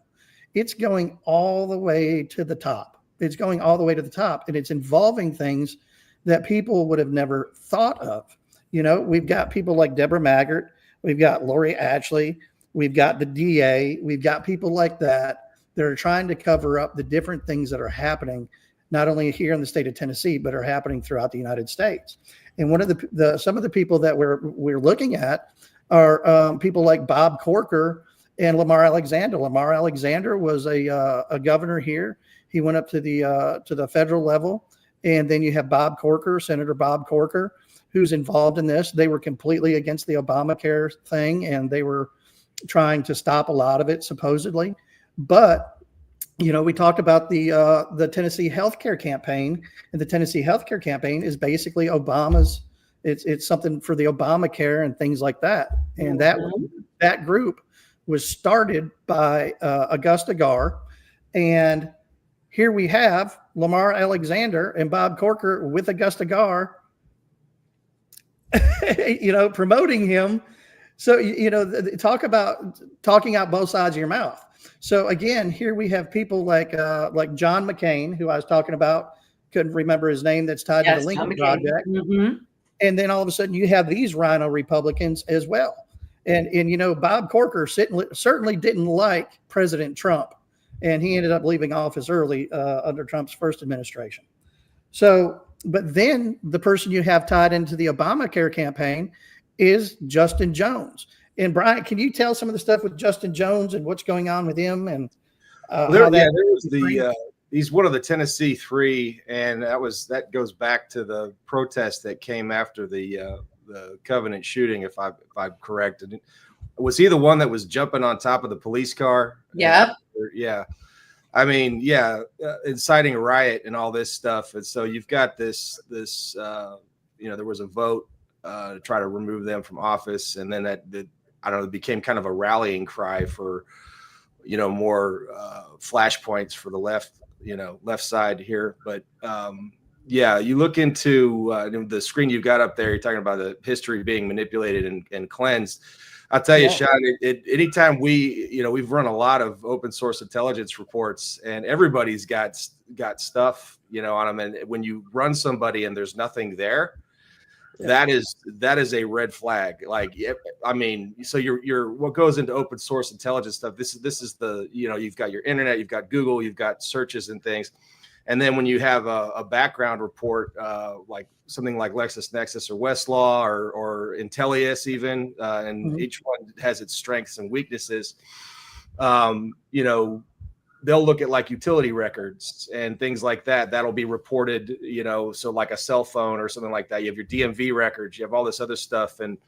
It's going all the way to the top. It's going all the way to the top, and it's involving things that people would have never thought of. We've got people like Deborah Maggart. We've got Lori Ashley. We've got the DA. We've got people like that are trying to cover up the different things that are happening, not only here in the state of Tennessee, but are happening throughout the United States. And one of some of the people that we're looking at are people like Bob Corker and Lamar Alexander. Lamar Alexander was a governor here. He went up to the federal level, and then you have Bob Corker, Senator Bob Corker, who's involved in this. They were completely against the Obamacare thing, and they were trying to stop a lot of it supposedly. But we talked about the Tennessee healthcare campaign, and the Tennessee healthcare campaign is basically Obama's. It's something for the Obamacare and things like that. And that group was started by Augusta Garr, and here we have Lamar Alexander and Bob Corker with Augusta Garr, promoting him. So talk about talking out both sides of your mouth. So again, here we have people like John McCain, who I was talking about, couldn't remember his name, that's tied to the Lincoln Project. And then all of a sudden you have these rhino Republicans as well. And Bob Corker certainly didn't like President Trump, and he ended up leaving office early under Trump's first administration. So, but then the person you have tied into the Obamacare campaign is Justin Jones. And Bryant, can you tell some of the stuff with Justin Jones and what's going on with him? And he's one of the Tennessee Three, and that goes back to the protest that came after the Covenant shooting, if I'm correct. And was he the one that was jumping on top of the police car? Yeah. Yeah. I mean, inciting a riot and all this stuff. And so you've got this, there was a vote to try to remove them from office. And then it became kind of a rallying cry for, more flashpoints for the left side here. But you look into the screen you've got up there, you're talking about the history being manipulated and cleansed. I'll tell you, Shawn, anytime we've run a lot of open source intelligence reports, and everybody's got stuff, on them. And when you run somebody and there's nothing there, that is a red flag. Like, I mean, so you're what goes into open source intelligence stuff. This is the, you've got your internet, you've got Google, you've got searches and things. And then when you have a background report, like something like LexisNexis or Westlaw or Intellius even, and each one has its strengths and weaknesses, they'll look at like utility records and things like that. That'll be reported, so like a cell phone or something like that. You have your DMV records, you have all this other stuff. And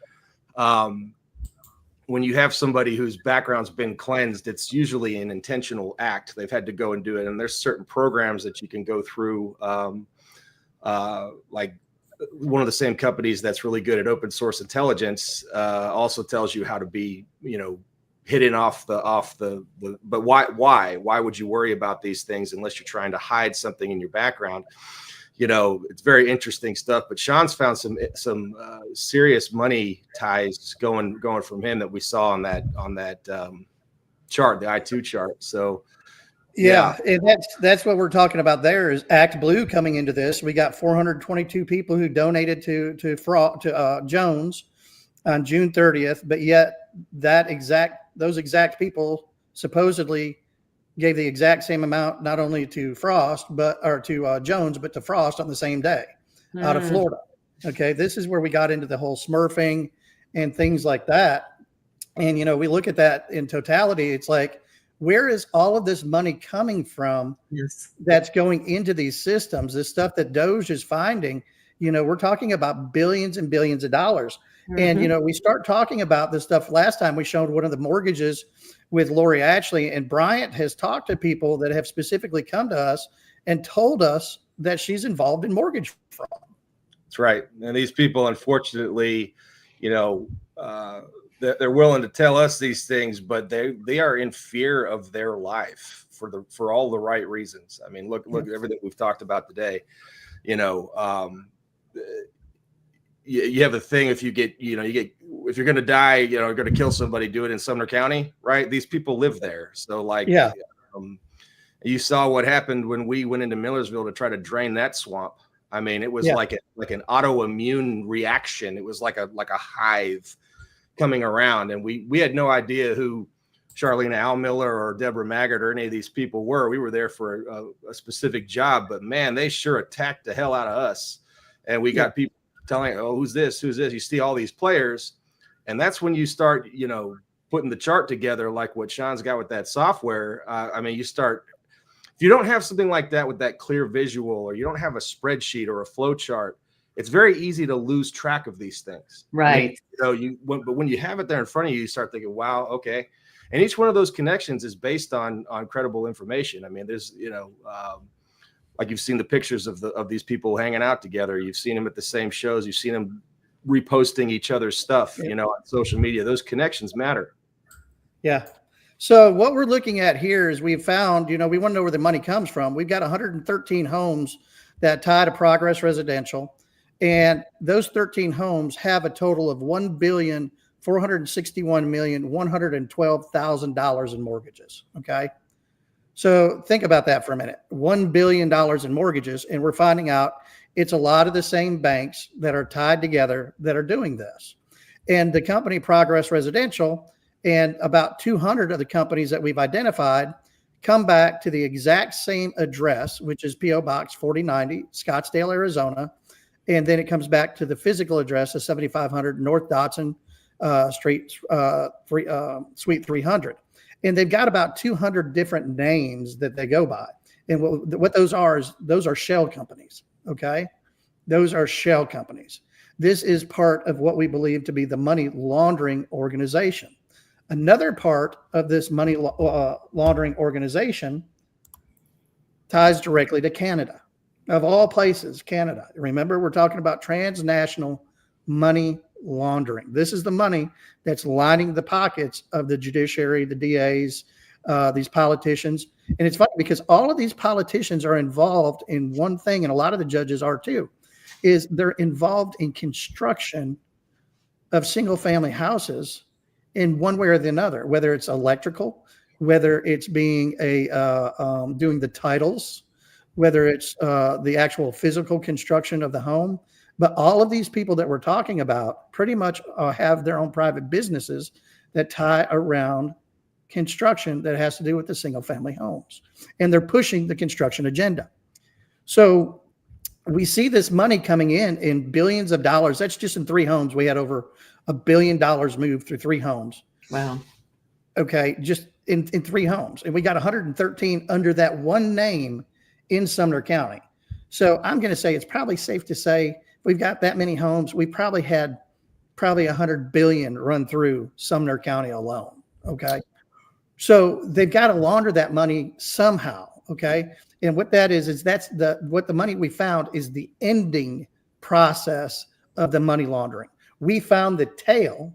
when you have somebody whose background's been cleansed, it's usually an intentional act. They've had to go and do it. And there's certain programs that you can go through, like one of the same companies that's really good at open source intelligence also tells you how to be, hidden off the, but why would you worry about these things unless you're trying to hide something in your background? It's very interesting stuff, but Shawn's found some serious money ties going from him that we saw on that chart, the I2 chart. So and that's what we're talking about there is Act Blue coming into this. We got 422 people who donated to Jones on June 30th, but yet those exact people supposedly gave the exact same amount, not only to Jones, but to Frost on the same day out of Florida. Okay. This is where we got into the whole smurfing and things like that. And, we look at that in totality. It's like, where is all of this money coming from? Yes. That's going into these systems, this stuff that DOGE is finding, we're talking about billions and billions of dollars. And, we start talking about this stuff. Last time we showed one of the mortgages with Lori Ashley, and Bryant has talked to people that have specifically come to us and told us that she's involved in mortgage fraud. That's right. And these people, unfortunately, they're willing to tell us these things, but they are in fear of their life for all the right reasons. I mean, look at everything we've talked about today. You have a thing if if you're going to die, you're going to kill somebody, do it in Sumner County, right? These people live there. So you saw what happened when we went into Millersville to try to drain that swamp. I mean, it was like an autoimmune reaction. It was like a hive coming around. And we had no idea who Charlene Almiller or Deborah Maggart or any of these people were. We were there for a specific job, but man, they sure attacked the hell out of us. And we got people telling, oh, who's this? You see all these players. And that's when you start, putting the chart together, like what Shawn's got with that software. If you don't have something like that with that clear visual, or you don't have a spreadsheet or a flow chart, it's very easy to lose track of these things. Right. But when you have it there in front of you, you start thinking, wow, okay. And each one of those connections is based on credible information. I mean, there's, like you've seen the pictures of these people hanging out together. You've seen them at the same shows. You've seen them reposting each other's stuff, on social media. Those connections matter. Yeah. So what we're looking at here is we've found, we want to know where the money comes from. We've got 113 homes that tie to Progress Residential. And those 13 homes have a total of $1,461,112,000 in mortgages. Okay. So think about that for a minute. $1 billion in mortgages. And we're finding out it's a lot of the same banks that are tied together that are doing this. And the company Progress Residential and about 200 of the companies that we've identified come back to the exact same address, which is P.O. Box 4090, Scottsdale, Arizona. And then it comes back to the physical address of 7500 North Dotson Street, Suite 300. And they've got about 200 different names that they go by. And what those are is those are shell companies. Okay. Those are shell companies. This is part of what we believe to be the money laundering organization. Another part of this money laundering organization ties directly to Canada. Of all places, Canada. Remember, we're talking about transnational money laundering. This is the money that's lining the pockets of the judiciary, the DAs, these politicians. And it's funny because all of these politicians are involved in one thing, and a lot of the judges are too, is they're involved in construction of single family houses in one way or the other, whether it's electrical, whether it's being doing the titles, whether it's the actual physical construction of the home. But all of these people that we're talking about pretty much have their own private businesses that tie around construction that has to do with the single family homes. And they're pushing the construction agenda. So we see this money coming in billions of dollars. That's just in 3 homes. We had over $1 billion moved through 3 homes. Wow. Okay. Just in 3 homes. And we got 113 under that one name in Sumner County. So I'm going to say it's probably safe to say we've got that many homes. We probably had 100 billion run through Sumner County alone. Okay. So they've got to launder that money somehow. Okay. And what that is that's what the money we found is the ending process of the money laundering. We found the tail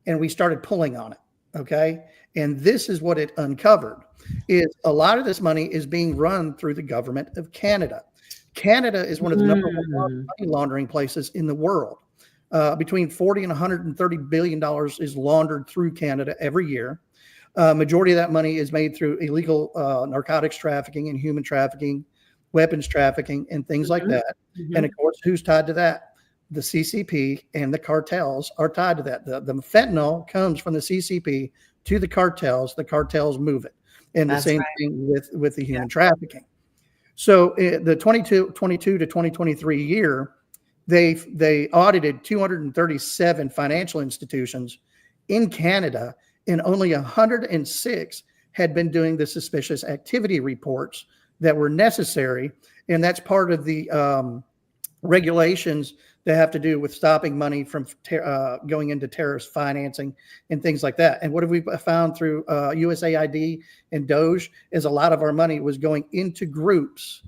and we started pulling on it. Okay. And this is what it uncovered is a lot of this money is being run through the government of Canada. Canada is one of the number one money laundering places in the world. Between 40 and 130 billion dollars is laundered through Canada every year. Majority of that money is made through illegal narcotics trafficking and human trafficking, weapons trafficking, and things like that. And of course, who's tied to that? The CCP and the cartels are tied to that. The fentanyl comes from the CCP to the cartels move it. And the same thing with the human trafficking. So the 2022 to 2023 year, they audited 237 financial institutions in Canada, and only 106 had been doing the suspicious activity reports that were necessary. And that's part of the regulations that have to do with stopping money from going into terrorist financing and things like that. And what have we found through USAID and DOGE is a lot of our money was going into groups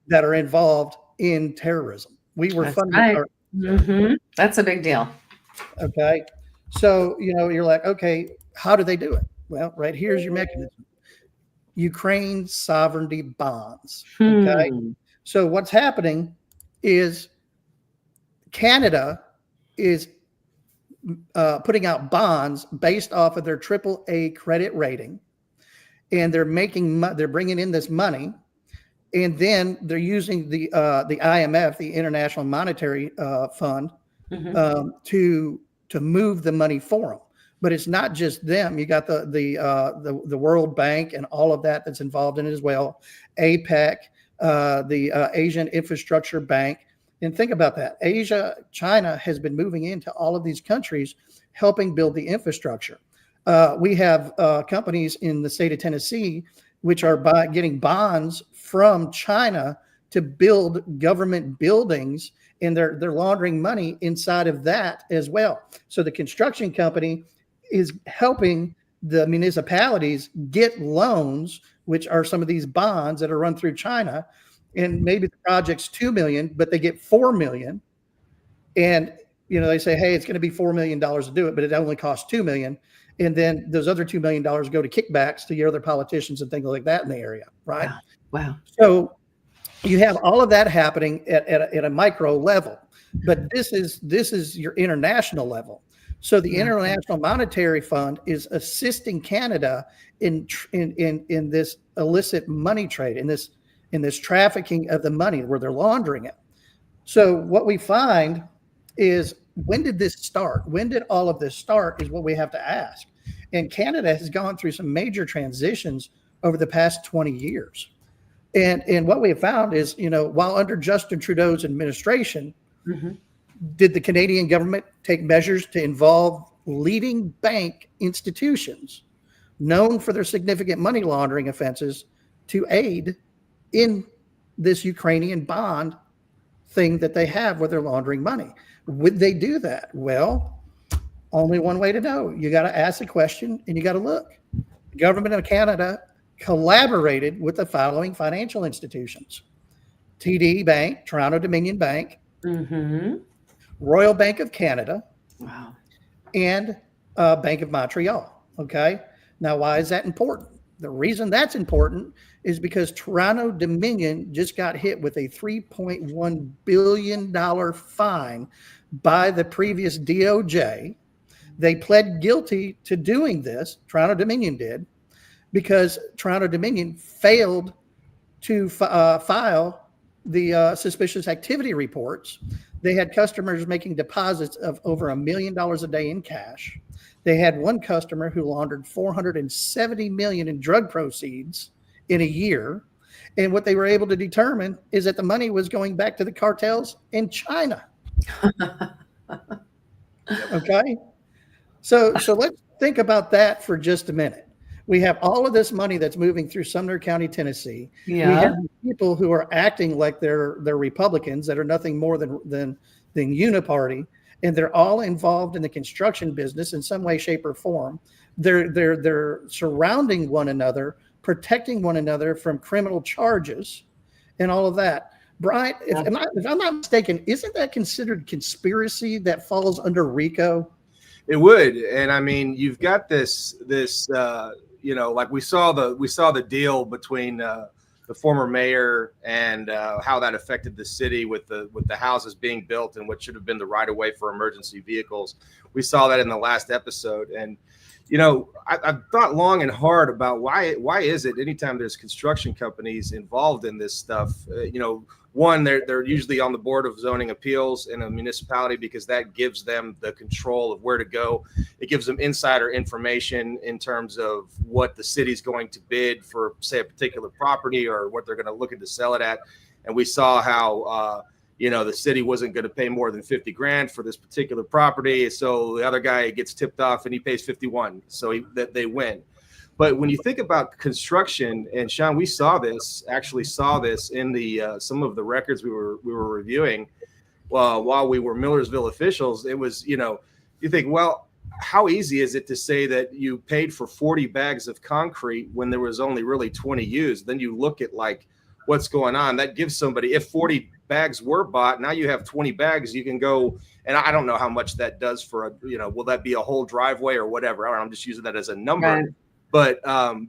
that are involved in terrorism. We were funding. That's a big deal. Okay. So, you're like, okay, how do they do it? Well, right here's your mechanism. Ukraine sovereignty bonds. Okay. So what's happening is Canada is putting out bonds based off of their AAA credit rating, and they're bringing in this money, and then they're using the IMF, the International Monetary Fund, to move the money for them. But it's not just them. You got the World Bank and all of that that's involved in it as well. APEC, the Asian Infrastructure Bank. And think about that. China has been moving into all of these countries, helping build the infrastructure. We have companies in the state of Tennessee, which are getting bonds from China to build government buildings, and they're laundering money inside of that as well. So the construction company is helping the municipalities get loans, which are some of these bonds that are run through China. And maybe the project's $2 million, but they get $4 million. And, they say, hey, it's going to be $4 million to do it, but it only costs $2 million. And then those other $2 million go to kickbacks to your other politicians and things like that in the area. Right. Wow. So you have all of that happening at a micro level, but this is your international level. So the International Monetary Fund is assisting Canada in this illicit money trade, in this trafficking of the money where they're laundering it. So what we find is when did this start? When did all of this start is what we have to ask. And Canada has gone through some major transitions over the past 20 years. And what we have found is, while under Justin Trudeau's administration, did the Canadian government take measures to involve leading bank institutions known for their significant money laundering offenses to aid in this Ukrainian bond thing that they have where they're laundering money? Would they do that? Well, only one way to know. You got to ask the question and you got to look. The government of Canada collaborated with the following financial institutions: TD Bank, Toronto Dominion Bank, Royal Bank of Canada, Wow. and Bank of Montreal. Okay. Now, why is that important? The reason that's important is because Toronto Dominion just got hit with a $3.1 billion fine by the previous DOJ. They pled guilty to doing this, Toronto Dominion did, because Toronto Dominion failed to file the suspicious activity reports. They had customers making deposits of over $1 million a day in cash. They had one customer who laundered $470 million in drug proceeds in a year. And what they were able to determine is that the money was going back to the cartels in China. Okay. So let's think about that for just a minute. We have all of this money that's moving through Sumner County, Tennessee. Yeah. We have people who are acting like they're Republicans that are nothing more than uniparty, and they're all involved in the construction business in some way, shape, or form. They're surrounding one another, protecting one another from criminal charges, and all of that. Bryant, if I'm not mistaken, isn't that considered conspiracy that falls under RICO? It would, and I mean, you've got this like we saw the deal between the former mayor and how that affected the city with the houses being built and what should have been the right of way for emergency vehicles. We saw that in the last episode, and I've thought long and hard about why is it anytime there's construction companies involved in this stuff, one, they're usually on the board of zoning appeals in a municipality because that gives them the control of where to go. It gives them insider information in terms of what the city's going to bid for, say, a particular property or what they're going to look to sell it at. And we saw how, the city wasn't going to pay more than 50 grand for this particular property. So the other guy gets tipped off and he pays 51. So that they win. But when you think about construction, and Shawn, we saw this in the some of the records we were reviewing while we were Millersville officials. It was, you think, well, how easy is it to say that you paid for 40 bags of concrete when there was only really 20 used? Then you look at like what's going on. That gives somebody, if 40 bags were bought, now you have 20 bags, you can go, and I don't know how much that does for will that be a whole driveway or whatever? I'm just using that as a number. Right. But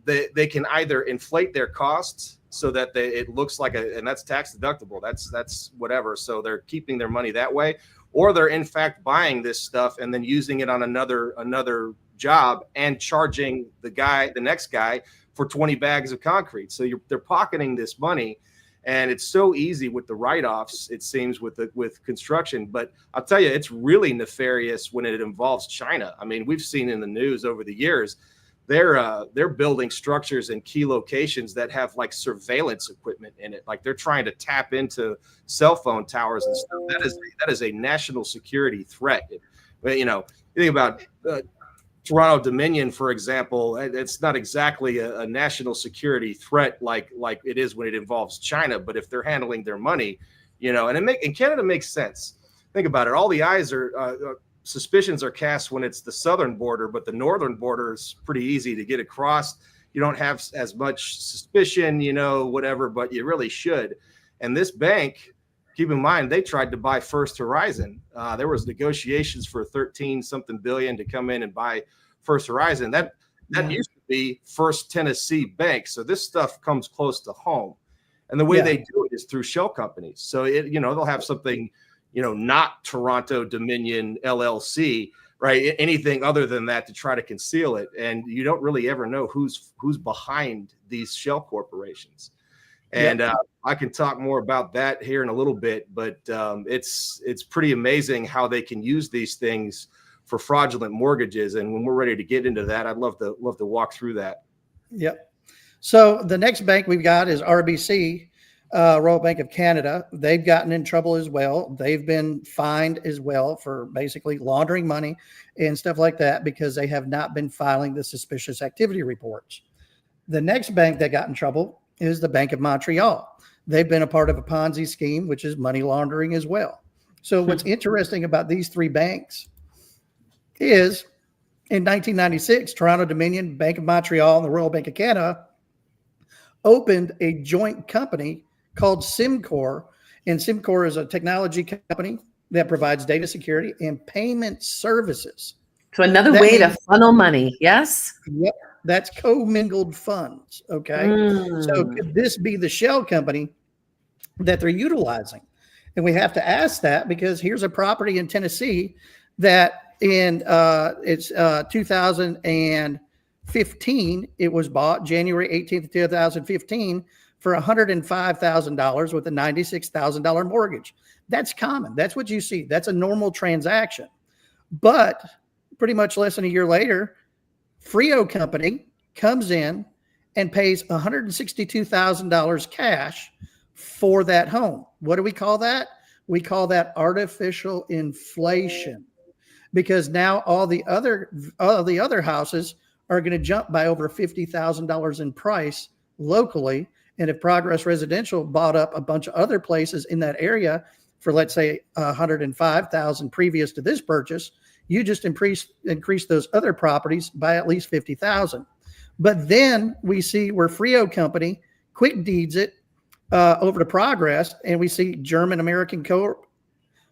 they can either inflate their costs so that it looks like and that's tax deductible. That's whatever. So they're keeping their money that way, or they're in fact buying this stuff and then using it on another job and charging the next guy for 20 bags of concrete. So they're pocketing this money, and it's so easy with the write-offs. It seems with construction, but I'll tell you, it's really nefarious when it involves China. I mean, we've seen in the news over the years. They're building structures in key locations that have like surveillance equipment in it. Like they're trying to tap into cell phone towers and stuff. That is a national security threat. You think about Toronto Dominion, for example. It's not exactly a national security threat like it is when it involves China. But if they're handling their money, and Canada makes sense. Think about it. All the eyes are. Suspicions are cast when it's the southern border, but the northern border is pretty easy to get across. You don't have as much suspicion, whatever, but you really should. And this bank, keep in mind, they tried to buy First Horizon. There was negotiations for 13-something billion to come in and buy First Horizon. That used to be First Tennessee Bank. So this stuff comes close to home. And the way they do it is through shell companies. So they'll have something, not Toronto Dominion LLC, right? Anything other than that to try to conceal it. And you don't really ever know who's behind these shell corporations. And I can talk more about that here in a little bit, but it's pretty amazing how they can use these things for fraudulent mortgages. And when we're ready to get into that, I'd love to walk through that. Yep. So the next bank we've got is RBC, Royal Bank of Canada. They've gotten in trouble as well. They've been fined as well for basically laundering money and stuff like that because they have not been filing the suspicious activity reports. The next bank that got in trouble is the Bank of Montreal. They've been a part of a Ponzi scheme, which is money laundering as well. So what's interesting about these three banks is in 1996, Toronto Dominion, Bank of Montreal, and the Royal Bank of Canada opened a joint company called SimCorp. And SimCorp is a technology company that provides data security and payment services. So another way to funnel money. Yes. Yep. That's commingled funds. Okay. So could this be the shell company that they're utilizing? And we have to ask that because here's a property in Tennessee that in 2015, it was bought January 18th, 2015 for $105,000 with a $96,000 mortgage. That's common. That's what you see. That's a normal transaction. But pretty much less than a year later, Frio Company comes in and pays $162,000 cash for that home. What do we call that? We call that artificial inflation, because now all the other houses are going to jump by over $50,000 in price locally. And if Progress Residential bought up a bunch of other places in that area for, let's say, $105,000 previous to this purchase, you just increase those other properties by at least $50,000. But then we see where Frio Company quick deeds it over to Progress, and we see German American Corp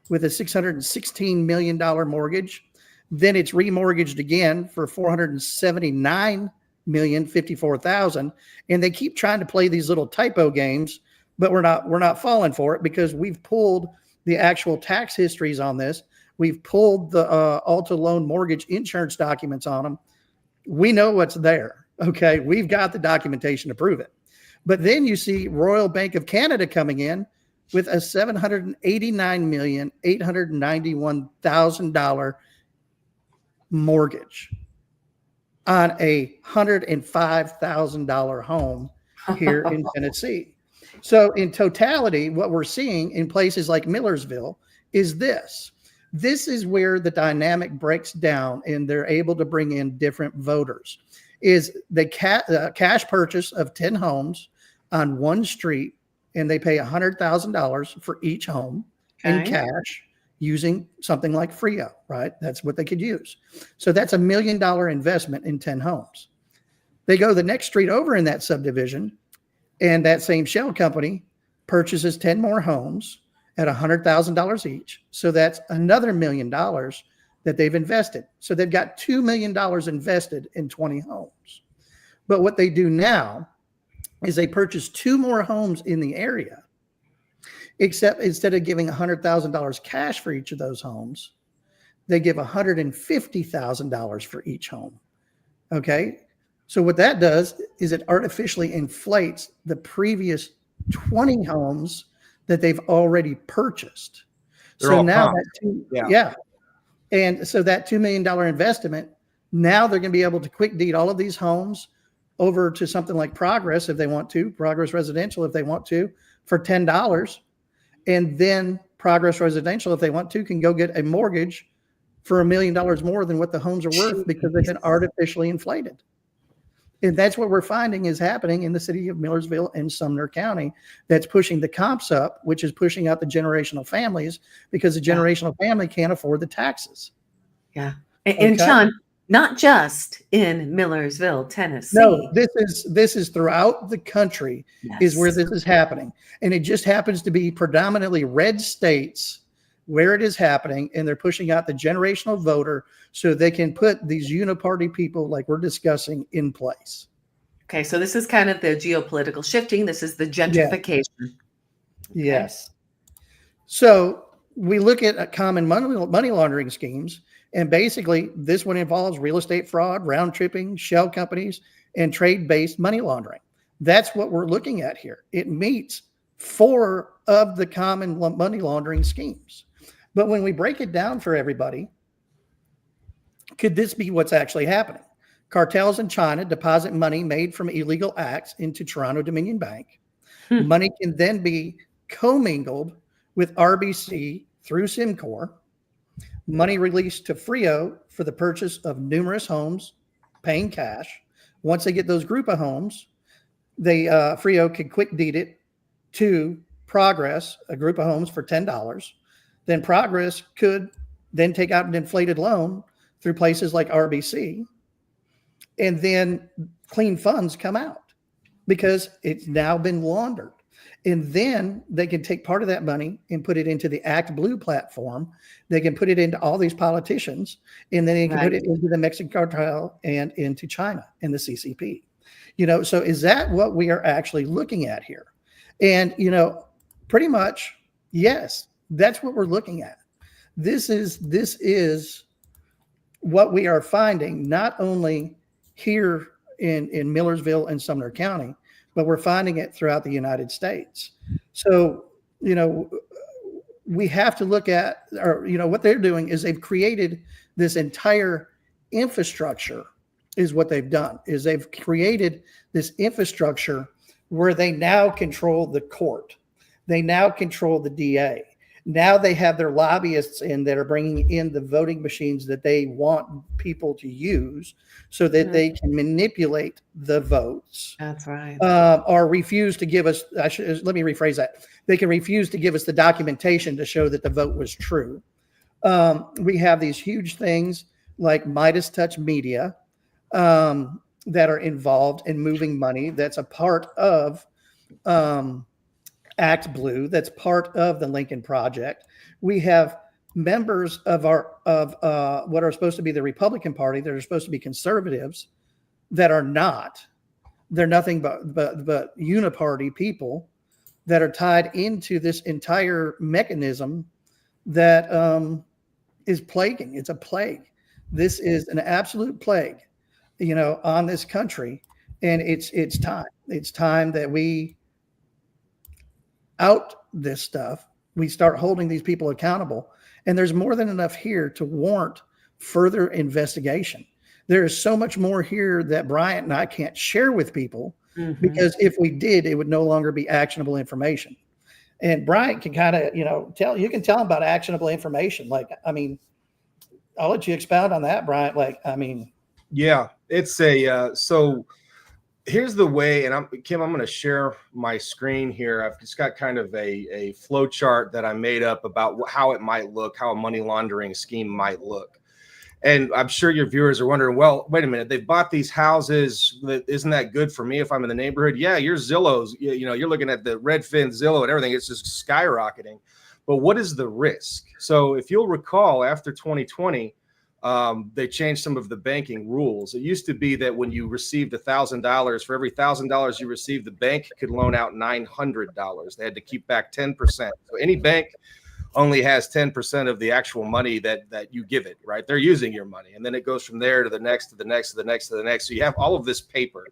with a $616 million mortgage. Then it's remortgaged again for $479,054,000. And they keep trying to play these little typo games, but we're not falling for it because we've pulled the actual tax histories on this. We've pulled the Alta loan mortgage insurance documents on them. We know what's there. Okay. We've got the documentation to prove it. But then you see Royal Bank of Canada coming in with a $789,891,000 mortgage on a $105,000 home here in Tennessee. So in totality, what we're seeing in places like Millersville is this. This is where the dynamic breaks down and they're able to bring in different voters. Is the cash purchase of 10 homes on one street, and they pay $100,000 for each home in cash using something like Frio, right? That's what they could use. So that's $1 million investment in 10 homes. They go the next street over in that subdivision, and that same shell company purchases 10 more homes at $100,000 each. So that's another $1 million that they've invested. So they've got $2 million invested in 20 homes. But what they do now is they purchase 2 more homes in the area, except instead of giving $100,000 cash for each of those homes, they give $150,000 for each home. Okay. So what that does is it artificially inflates the previous 20 homes that they've already purchased. So now and so that $2 million investment, now they're going to be able to quick deed all of these homes over to something like Progress if they want to, Progress Residential if they want to, for $10. And then Progress Residential, if they want to, can go get a mortgage for $1 million more than what the homes are worth because they've been artificially inflated. And that's what we're finding is happening in the city of Millersville and Sumner County. That's pushing the comps up, which is pushing out the generational families because the generational family can't afford the taxes. Yeah. And Shawn, not just in Millersville, Tennessee. No, this is throughout the country is where this is happening. And it just happens to be predominantly red states where it is happening. And they're pushing out the generational voter so they can put these uniparty people like we're discussing in place. Okay. So this is kind of the geopolitical shifting. This is the gentrification. Yes. So we look at common money laundering schemes. And basically, this one involves real estate fraud, round tripping, shell companies, and trade-based money laundering. That's what we're looking at here. It meets 4 of the common money laundering schemes. But when we break it down for everybody, could this be what's actually happening? Cartels in China deposit money made from illegal acts into Toronto Dominion Bank. Money can then be commingled with RBC through SimCorp. Money released to Frio for the purchase of numerous homes, paying cash. Once they get those group of homes, Frio can quick deed it to Progress, a group of homes for $10. Then Progress could then take out an inflated loan through places like RBC, and then clean funds come out because it's now been laundered. And then they can take part of that money and put it into the Act Blue platform. They can put it into all these politicians, and then they can put it into the Mexican cartel and into China and the CCP. So is that what we are actually looking at here? And, pretty much, yes, that's what we're looking at. This is what we are finding, not only here in Millersville and Sumner County, but we're finding it throughout the United States. So, we have to look at, what they're doing is they've created this entire infrastructure is what they've done, is they've created this infrastructure where they now control the court. They now control the DA. Now they have their lobbyists in that are bringing in the voting machines that they want people to use so that they can manipulate the votes. That's right. Or refuse to give us, let me rephrase that. They can refuse to give us the documentation to show that the vote was true. We have these huge things like Midas Touch Media that are involved in moving money. That's a part of Act Blue. That's part of the Lincoln Project. We have members of what are supposed to be the Republican Party that are supposed to be conservatives that are not. They're nothing but uniparty people that are tied into this entire mechanism that is plaguing. It's a plague. This is an absolute plague, on this country, and it's time. It's time that we out this stuff. We start holding these people accountable, and there's more than enough here to warrant further investigation. There is so much more here that Bryant and I can't share with people because if we did, it would no longer be actionable information. And Bryant can kind of, tell them about actionable information. I'll let you expound on that, Bryant. Yeah, it's so here's the way, and Kim, I'm going to share my screen here. I've just got kind of a flow chart that I made up about how it might look, how a money laundering scheme might look. And I'm sure your viewers are wondering, well, wait a minute, they've bought these houses. Isn't that good for me if I'm in the neighborhood? Yeah, your Zillow's, you're looking at the Redfin Zillow and everything. It's just skyrocketing. But what is the risk? So if you'll recall, after 2020, they changed some of the banking rules. It used to be that when you received $1,000, for every $1,000 you received, the bank could loan out $900. They had to keep back 10%. So any bank only has 10% of the actual money that you give it, right? They're using your money. And then it goes from there to the next, to the next, to the next, to the next. So you have all of this paper.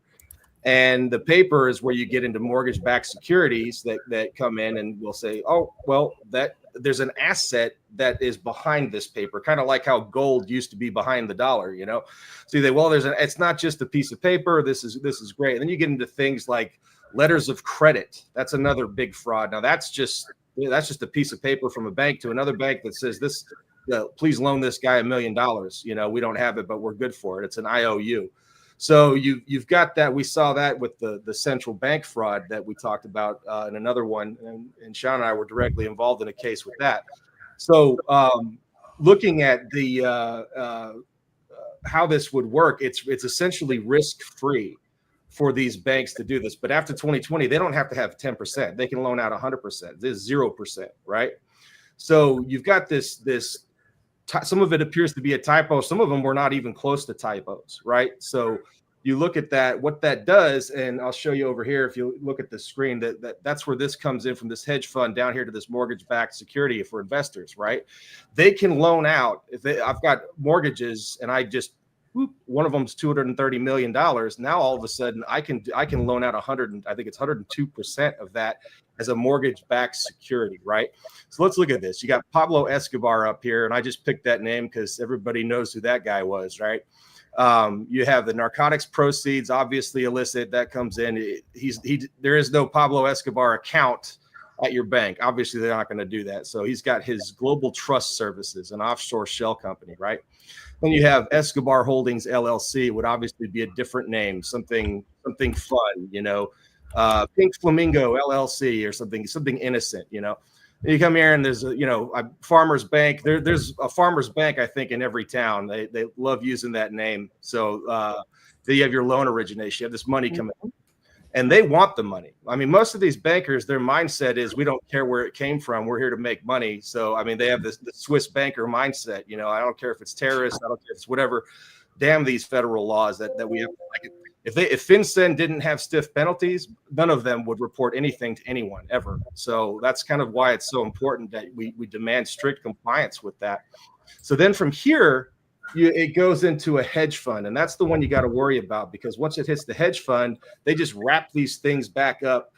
And the paper is where you get into mortgage-backed securities that come in and will say, oh, well, that there's an asset that is behind this paper, kind of like how gold used to be behind the dollar, So you say, well, it's not just a piece of paper. This is great. And then you get into things like letters of credit. That's another big fraud. Now that's just a piece of paper from a bank to another bank that says this, please loan this guy $1 million. We don't have it, but we're good for it. It's an IOU. So you've got that. We saw that with the central bank fraud that we talked about in another one, and Shawn and I were directly involved in a case with that. So looking at the how this would work, it's essentially risk-free for these banks to do this. But after 2020, they don't have to have 10%. They can loan out 100%. This is 0%, right? So you've got this some of it appears to be a typo. Some of them were not even close to typos, right? So you look at that, what that does, and I'll show you over here. If you look at the screen, that's where this comes in from this hedge fund down here to this mortgage-backed security for investors, right? They can loan out. I've got mortgages, and I just whoop, one of them's $230 million. Now all of a sudden I can loan out 102% of that as a mortgage-backed security, right? So let's look at this. You got Pablo Escobar up here, and I just picked that name because everybody knows who that guy was, right? You have the narcotics proceeds, obviously illicit, that comes in. There is no Pablo Escobar account at your bank. Obviously, they're not going to do that. So he's got his Global Trust Services, an offshore shell company, right? Then you have Escobar Holdings LLC, would obviously be a different name, something fun, you know, Pink Flamingo LLC or something innocent, you know. And you come here and there's a Farmers Bank. There's a Farmers Bank, I think, in every town. They love using that name. So you have your loan origination. You have this money coming in, and they want the money. I mean, most of these bankers, their mindset is we don't care where it came from. We're here to make money. So, I mean, they have the Swiss banker mindset. You know, I don't care if it's terrorists. I don't care if it's whatever. Damn these federal laws that we have. Like, if FinCEN didn't have stiff penalties, none of them would report anything to anyone ever. So that's kind of why it's so important that we demand strict compliance with that. So then from here, it goes into a hedge fund, and that's the one you got to worry about, because once it hits the hedge fund, they just wrap these things back up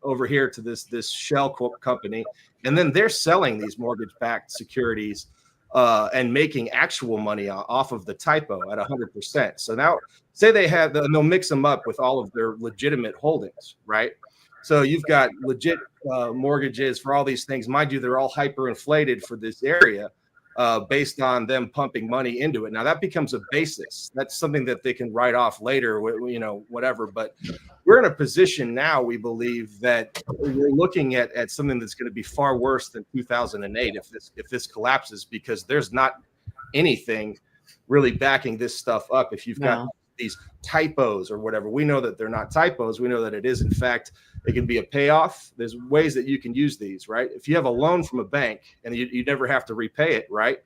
over here to this shell company, and then they're selling these mortgage-backed securities and making actual money off of the typo at 100%. So now, say and they'll mix them up with all of their legitimate holdings, right? So you've got legit mortgages for all these things. Mind you, they're all hyperinflated for this area based on them pumping money into it. Now that becomes a basis. That's something that they can write off later, you know, whatever. But we're in a position now, we believe, that we're looking at something that's going to be far worse than 2008 if this collapses, because there's not anything really backing this stuff up. If you've got these typos or whatever, we know that they're not typos. We know that it is, in fact, it can be a payoff. There's ways that you can use these, right? If you have a loan from a bank and you never have to repay it, right?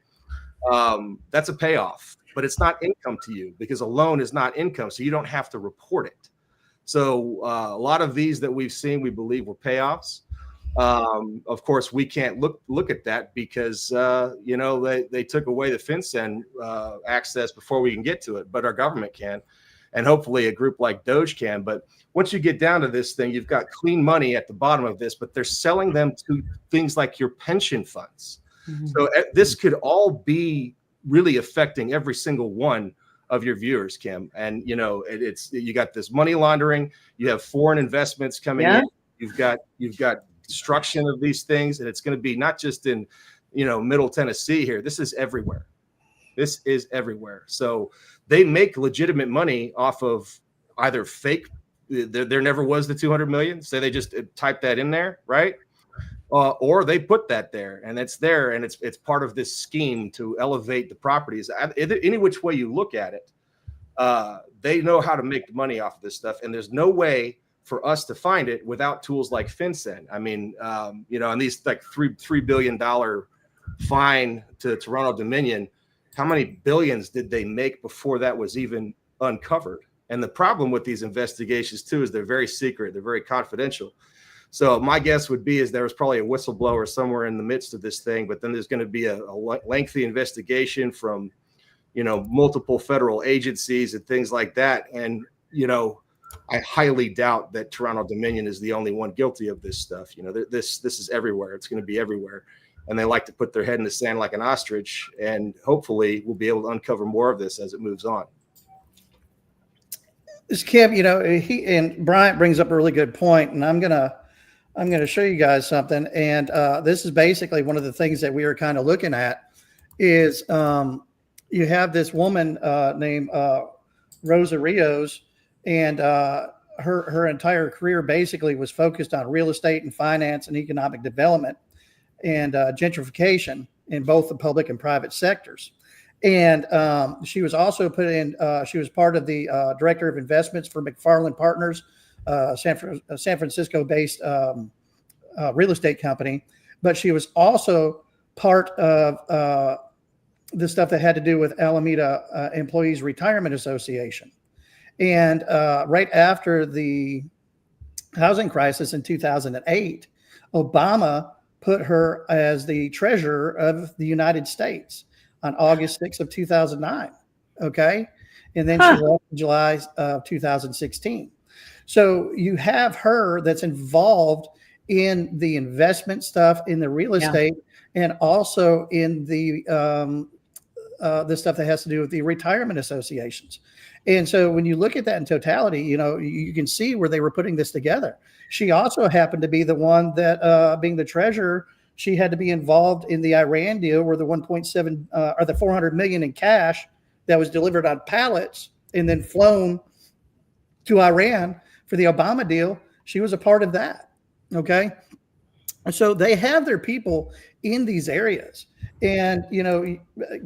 That's a payoff, but it's not income to you, because a loan is not income, so you don't have to report it. So a lot of these that we've seen, we believe were payoffs. Of course, we can't look at that because they took away the FinCEN access before we can get to it, but our government can, and hopefully a group like DOGE can. But once you get down to this thing, you've got clean money at the bottom of this, but they're selling them to things like your pension funds. Mm-hmm. So this could all be really affecting every single one of your viewers, Kim. And you got this money laundering, you have foreign investments coming in, you've got destruction of these things, and it's going to be not just in Middle Tennessee here. This is everywhere. So they make legitimate money off of either fake. There never was the 200 million. Say they just type that in there, right? Or they put that there, and it's there, and it's part of this scheme to elevate the properties. Any which way you look at it, they know how to make money off of this stuff, and there's no way for us to find it without tools like FinCEN. I mean, and these like $3 billion fine to Toronto-Dominion, how many billions did they make before that was even uncovered? And the problem with these investigations too is they're very secret, they're very confidential. So my guess would be is there was probably a whistleblower somewhere in the midst of this thing, but then there's going to be a lengthy investigation from, multiple federal agencies and things like that. And, I highly doubt that Toronto-Dominion is the only one guilty of this stuff. This is everywhere. It's going to be everywhere. And they like to put their head in the sand like an ostrich. And hopefully we'll be able to uncover more of this as it moves on. This Kim, he and Bryant brings up a really good point, and I'm gonna show you guys something. And this is basically one of the things that we are kind of looking at is you have this woman named Rosa Rios, and her entire career basically was focused on real estate and finance and economic development and gentrification in both the public and private sectors. And she was also she was part of the director of investments for McFarland Partners, San Francisco-based real estate company. But she was also part of the stuff that had to do with Alameda Employees Retirement Association. And right after the housing crisis in 2008, Obama put her as the treasurer of the United States on August 6th of 2009. Okay. And then she left in July of 2016. So you have her that's involved in the investment stuff, in the real estate, and also in the stuff that has to do with the retirement associations. And so when you look at that in totality, you can see where they were putting this together. She also happened to be the one that, being the treasurer, she had to be involved in the Iran deal where the 1.7 or the 400 million in cash that was delivered on pallets and then flown to Iran for the Obama deal. She was a part of that. Okay. So they have their people in these areas. And,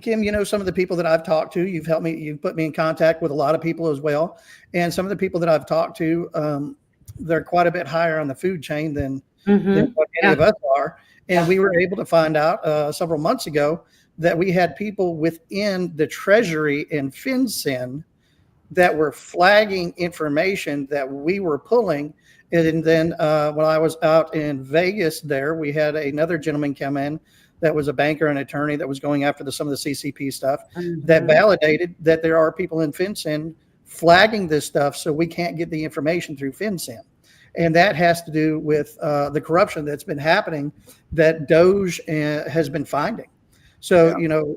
Kim, some of the people that I've talked to, you've helped me, you've put me in contact with a lot of people as well. And some of the people that I've talked to, they're quite a bit higher on the food chain than what any of us are. And we were able to find out several months ago that we had people within the Treasury and FinCEN that were flagging information that we were pulling. And then when I was out in Vegas there, we had another gentleman come in that was a banker and attorney that was going after some of the CCP stuff that validated that there are people in FinCEN flagging this stuff so we can't get the information through FinCEN. And that has to do with the corruption that's been happening that DOGE has been finding. So,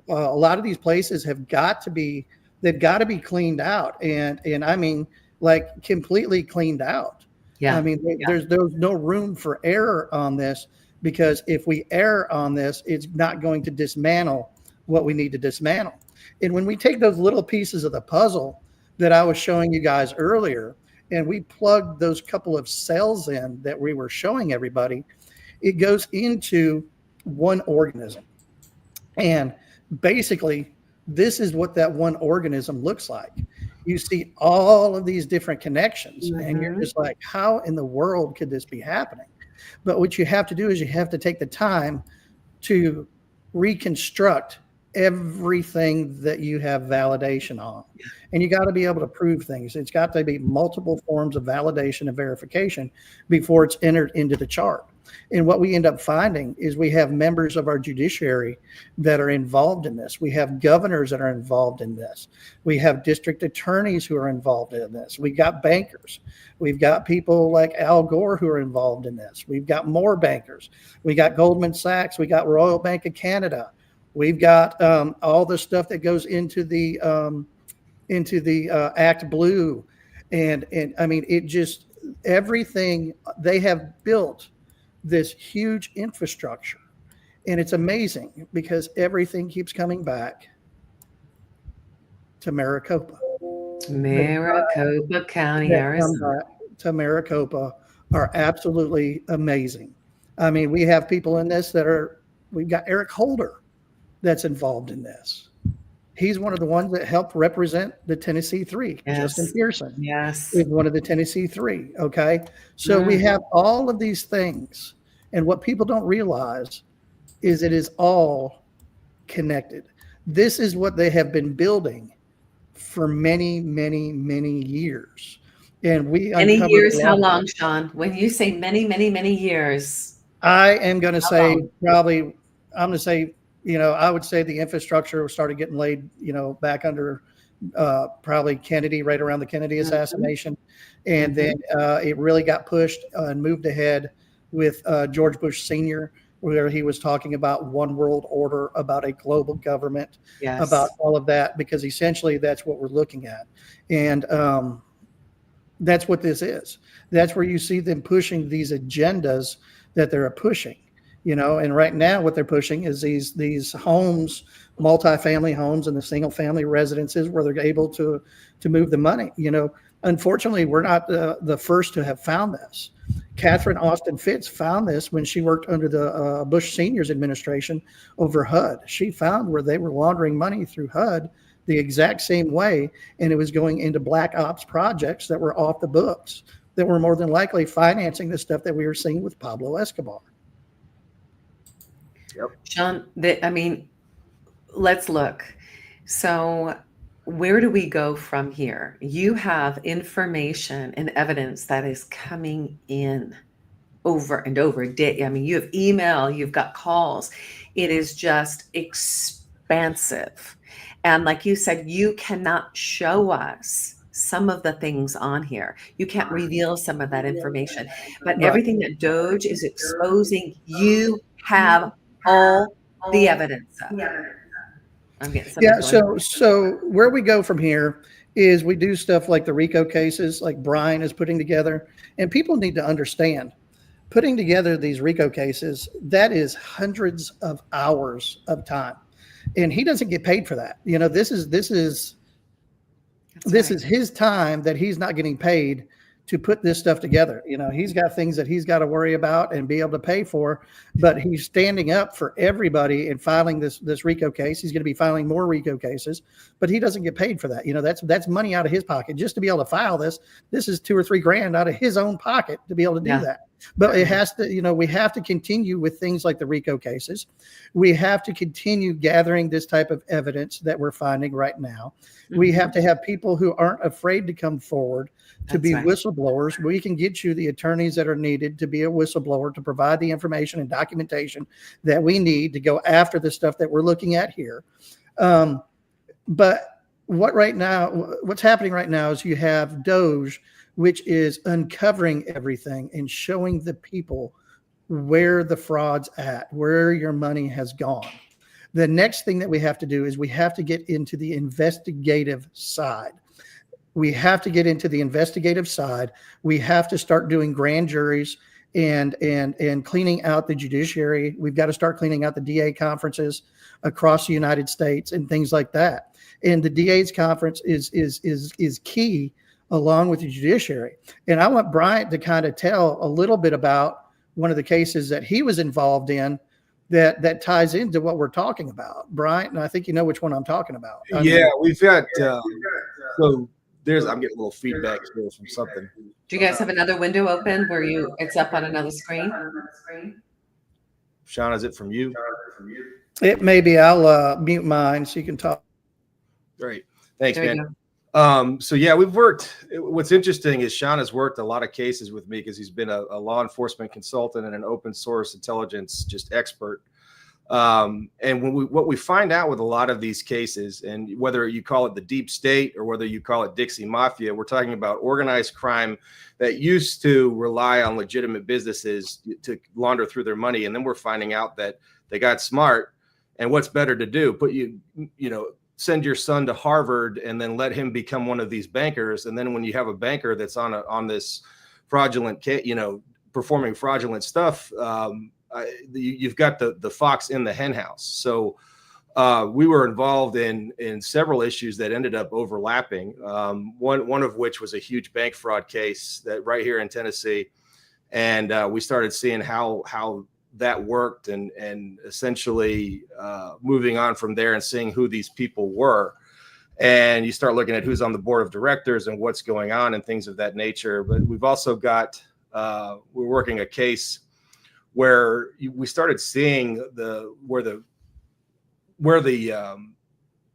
a lot of these places they've got to be cleaned out. And I mean, like completely cleaned out. Yeah. I mean, there's no room for error on this, because if we err on this, it's not going to dismantle what we need to dismantle. And when we take those little pieces of the puzzle that I was showing you guys earlier, and we plugged those couple of cells in that we were showing everybody, it goes into one organism. And basically, this is what that one organism looks like. You see all of these different connections, and you're just like, how in the world could this be happening? But what you have to do is you have to take the time to reconstruct everything that you have validation on. And you got to be able to prove things. It's got to be multiple forms of validation and verification before it's entered into the chart. And what we end up finding is we have members of our judiciary that are involved in this. We have governors that are involved in this. We have district attorneys who are involved in this. We've got bankers. We've got people like Al Gore who are involved in this. We've got more bankers. We got Goldman Sachs. We got Royal Bank of Canada. We've got all the stuff that goes into the Act Blue. And I mean, it just, everything they have built this huge infrastructure. And it's amazing because everything keeps coming back to Maricopa. Maricopa County, Arizona. To Maricopa are absolutely amazing. I mean, we have people in this we've got Eric Holder that's involved in this. He's one of the ones that helped represent the Tennessee Three. Yes. Justin Pearson is one of the Tennessee Three. Okay. So we have all of these things. And what people don't realize is it is all connected. This is what they have been building for many, many, many years. And many years, how long, Shawn? When you say many, many, many years. I am going to say probably, I'm going to say, I would say the infrastructure started getting laid, back under probably Kennedy, right around the Kennedy assassination. And then it really got pushed and moved ahead with George Bush Sr., where he was talking about one world order, about a global government, about all of that, because essentially that's what we're looking at. And that's what this is. That's where you see them pushing these agendas that they're pushing. And right now what they're pushing is these homes, multifamily homes and the single family residences where they're able to move the money. Unfortunately, we're not the first to have found this. Catherine Austin Fitts found this when she worked under the Bush Senior's administration over HUD. She found where they were laundering money through HUD the exact same way, and it was going into black ops projects that were off the books that were more than likely financing the stuff that we were seeing with Pablo Escobar. Yep. Shawn, let's look. So where do we go from here? You have information and evidence that is coming in over and over. You have email, you've got calls. It is just expansive. And like you said, you cannot show us some of the things on here. You can't reveal some of that information. But Right. everything that DOGE is exposing, you have all the evidence of. I'm getting something Yeah. going. So where we go from here is we do stuff like the RICO cases, like Bryant is putting together, and people need to understand putting together these RICO cases, that is hundreds of hours of time. And he doesn't get paid for that. You know, this is his time that he's not getting paid to put this stuff together. You know, he's got things that he's got to worry about and be able to pay for, but he's standing up for everybody and filing this RICO case. He's going to be filing more RICO cases, but he doesn't get paid for that. You know, that's money out of his pocket just to be able to file this. This is $2 or $3 grand out of his own pocket to be able to do that. But it has to, you know, we have to continue with things like the RICO cases. We have to continue gathering this type of evidence that we're finding right now. We have to have people who aren't afraid to come forward to be whistleblowers. We can get you the attorneys that are needed to be a whistleblower, to provide the information and documentation that we need to go after the stuff that we're looking at here. But what's happening right now is you have DOGE, which is uncovering everything and showing the people where the fraud's at, where your money has gone. The next thing that we have to do is we have to get into the investigative side. We have to get into the investigative side. We have to start doing grand juries and cleaning out the judiciary. We've got to start cleaning out the DA conferences across the United States and things like that. And the DA's conference is key, along with the judiciary. And I want Bryant to kind of tell a little bit about one of the cases that he was involved in that ties into what we're talking about. Bryant, and I think you know which one I'm talking about. We've got so I'm getting a little feedback here from something. Do you guys have another window open where it's up on another screen? Shawn, is it from you? It may be. I'll mute mine so you can talk. Great. Thanks, There man. So yeah, we've worked. What's interesting is Shawn has worked a lot of cases with me because he's been a law enforcement consultant and an open source intelligence just expert. And what we find out with a lot of these cases, and whether you call it the deep state or whether you call it Dixie Mafia, we're talking about organized crime that used to rely on legitimate businesses to launder through their money. And then we're finding out that they got smart. And what's better to do? Send your son to Harvard and then let him become one of these bankers. And then when you have a banker that's on this fraudulent, performing fraudulent stuff, you've got the fox in the hen house. So we were involved in several issues that ended up overlapping. One of which was a huge bank fraud case that right here in Tennessee. And we started seeing how that worked and essentially moving on from there and seeing who these people were. And you start looking at who's on the board of directors and what's going on and things of that nature. But we've also got, we're working a case where we started seeing where the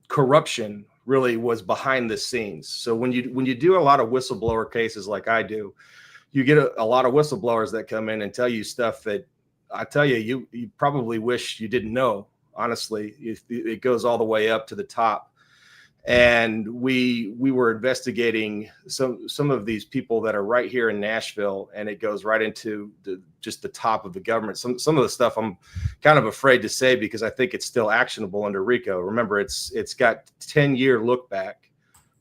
corruption really was behind the scenes. So when you do a lot of whistleblower cases like I do, you get a lot of whistleblowers that come in and tell you stuff that I tell you probably wish you didn't know. Honestly, it goes all the way up to the top. And we were investigating some of these people that are right here in Nashville, and it goes right into just the top of the government. Some of the stuff I'm kind of afraid to say because I think it's still actionable under RICO. Remember, it's got 10-year look back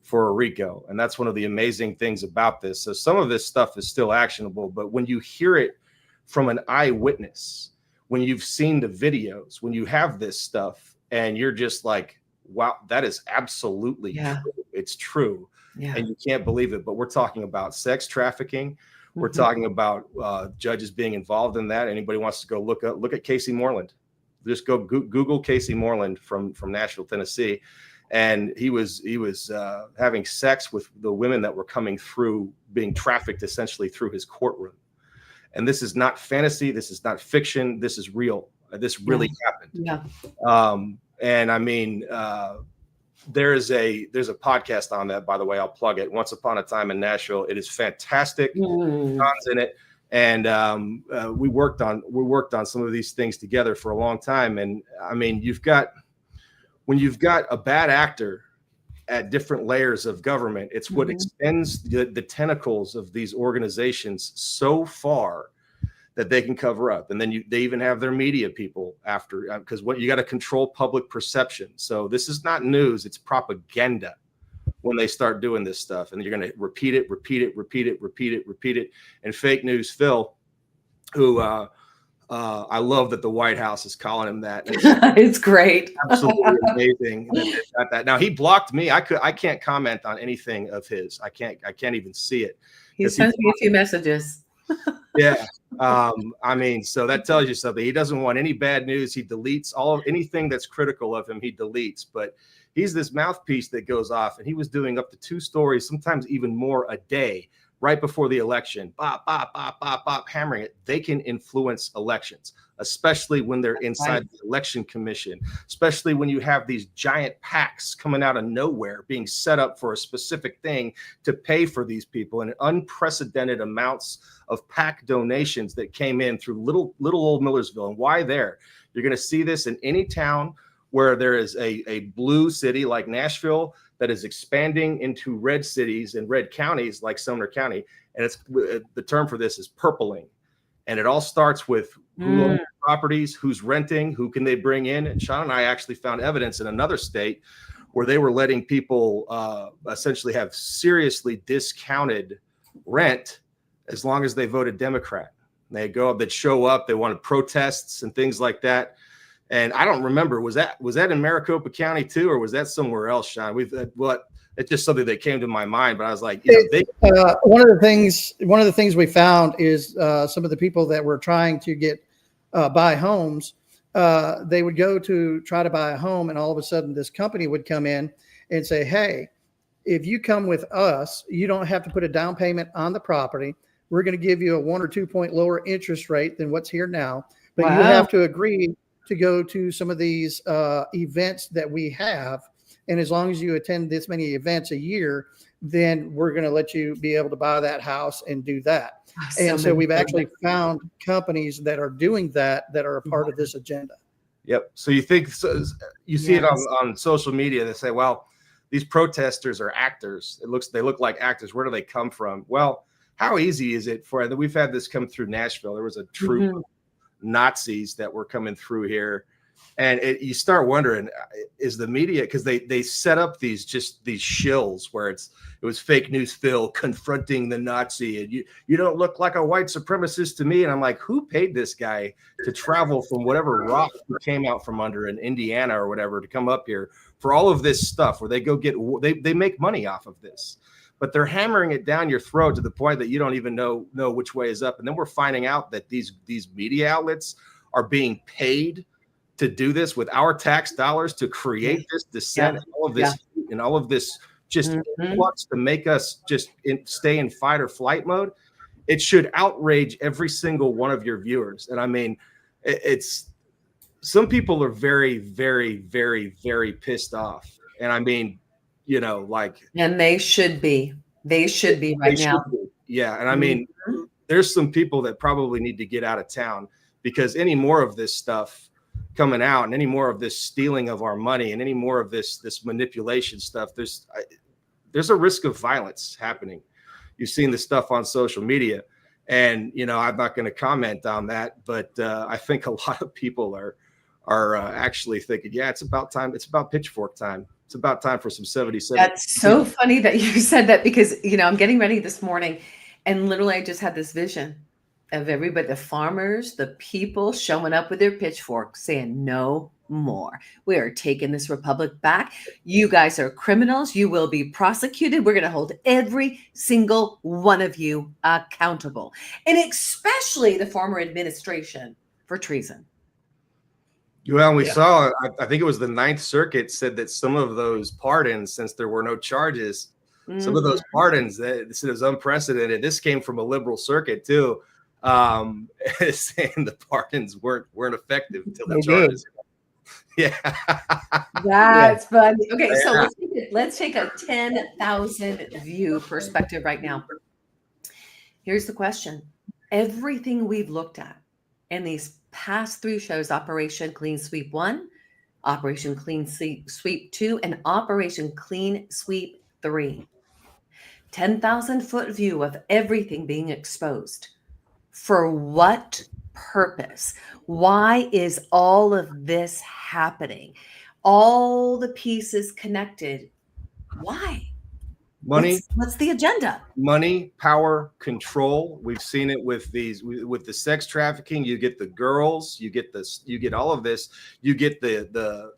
for a RICO, and that's one of the amazing things about this. So some of this stuff is still actionable, but when you hear it from an eyewitness, when you've seen the videos, when you have this stuff, and you're just like, wow, that is absolutely true. It's true. Yeah. And you can't believe it. But we're talking about sex trafficking. We're talking about judges being involved in that. Anybody wants to go look at Casey Moreland. Just go Google Casey Moreland from Nashville, Tennessee. And he was having sex with the women that were coming through, being trafficked essentially through his courtroom. And this is not fantasy. This is not fiction. This is real. This really happened. Yeah. And I mean, there's a podcast on that, by the way. I'll plug it. Once Upon a Time in Nashville. It is fantastic. John's in it, and we worked on some of these things together for a long time. And I mean, when you've got a bad actor at different layers of government, it's what extends the tentacles of these organizations so far that they can cover up. And then they even have their media people after, because what you got to control public perception. So this is not news, it's propaganda when they start doing this stuff. And you're going to repeat it. And fake news Phil, who I love that the White House is calling him that. It's great. Absolutely amazing that they've got that. Now he blocked me. I can't comment on anything of his. I can't even see it. He sent me a few messages. Yeah. I mean, so that tells you something. He doesn't want any bad news. He deletes anything that's critical of him. He deletes, but he's this mouthpiece that goes off, and he was doing up to 2 stories, sometimes even more a day, right before the election, bop, bop, bop, bop, bop, hammering it. They can influence elections, especially when they're inside the election commission, especially when you have these giant PACs coming out of nowhere being set up for a specific thing to pay for these people, and unprecedented amounts of PAC donations that came in through little old Millersville. And why there? You're going to see this in any town where there is a blue city like Nashville that is expanding into red cities and red counties like Sumner County. And it's the term for this is purpling. And it all starts with who owns properties, who's renting, who can they bring in. And Shawn and I actually found evidence in another state where they were letting people essentially have seriously discounted rent as long as they voted Democrat. They'd show up, they wanted protests and things like that. And I don't remember, was that in Maricopa County too, or was that somewhere else, Shawn? It's just something that came to my mind, but I was like, one of the things we found is some of the people that were trying to get buy homes, they would go to try to buy a home, and all of a sudden this company would come in and say, hey, if you come with us, you don't have to put a down payment on the property. We're going to give you a 1 or 2 point lower interest rate than what's here now, but you have to agree to go to some of these events that we have. And as long as you attend this many events a year, then we're going to let you be able to buy that house and do that. And so we've actually found companies that are doing that are a part of this agenda. Yep. So you think, you see it on social media, they say, well, these protesters are actors. They look like actors. Where do they come from? Well, how easy is it we've had this come through Nashville. There was a troop of Nazis that were coming through here. And you start wondering, is the media, because they set up these shills where it was fake news Phil confronting the Nazi, and you don't look like a white supremacist to me. And I'm like, who paid this guy to travel from whatever rock he came out from under in Indiana or whatever to come up here for all of this stuff where they make money off of this, but they're hammering it down your throat to the point that you don't even know which way is up. And then we're finding out that these media outlets are being paid to do this with our tax dollars, to create this dissent and all of this and all of this just influx to make us just stay in fight or flight mode. It should outrage every single one of your viewers. And I mean, it's some people are very, very, very, very pissed off. And I mean, and they should be right now. Yeah. And I mean, there's some people that probably need to get out of town, because any more of this stuff coming out and any more of this stealing of our money and any more of this manipulation stuff, there's a risk of violence happening. You've seen the stuff on social media, and I'm not going to comment on that, but I think a lot of people are actually thinking, it's about time. It's about pitchfork time. It's about time for some 77. That's so funny that you said that, because I'm getting ready this morning, and literally I just had this vision of everybody, the farmers, the people showing up with their pitchforks saying, no more. We are taking this republic back. You guys are criminals. You will be prosecuted. We're going to hold every single one of you accountable, and especially the former administration for treason. Well, we saw, I think it was the Ninth Circuit said that some of those pardons, since there were no charges, some of those pardons, that this is unprecedented. This came from a liberal circuit too, saying the pardons weren't effective until the charges. Yeah, that's funny. Okay, so let's take a 10,000 view perspective right now. Here's the question: everything we've looked at in these past 3 shows, Operation Clean Sweep 1, Operation Clean Sweep 2, and Operation Clean Sweep 3. 10,000-foot view of everything being exposed. For what purpose? Why is all of this happening? All the pieces connected. Why? Money, What's the agenda? money, power, control. We've seen it with with the sex trafficking. You get the girls, you get all of this, you get the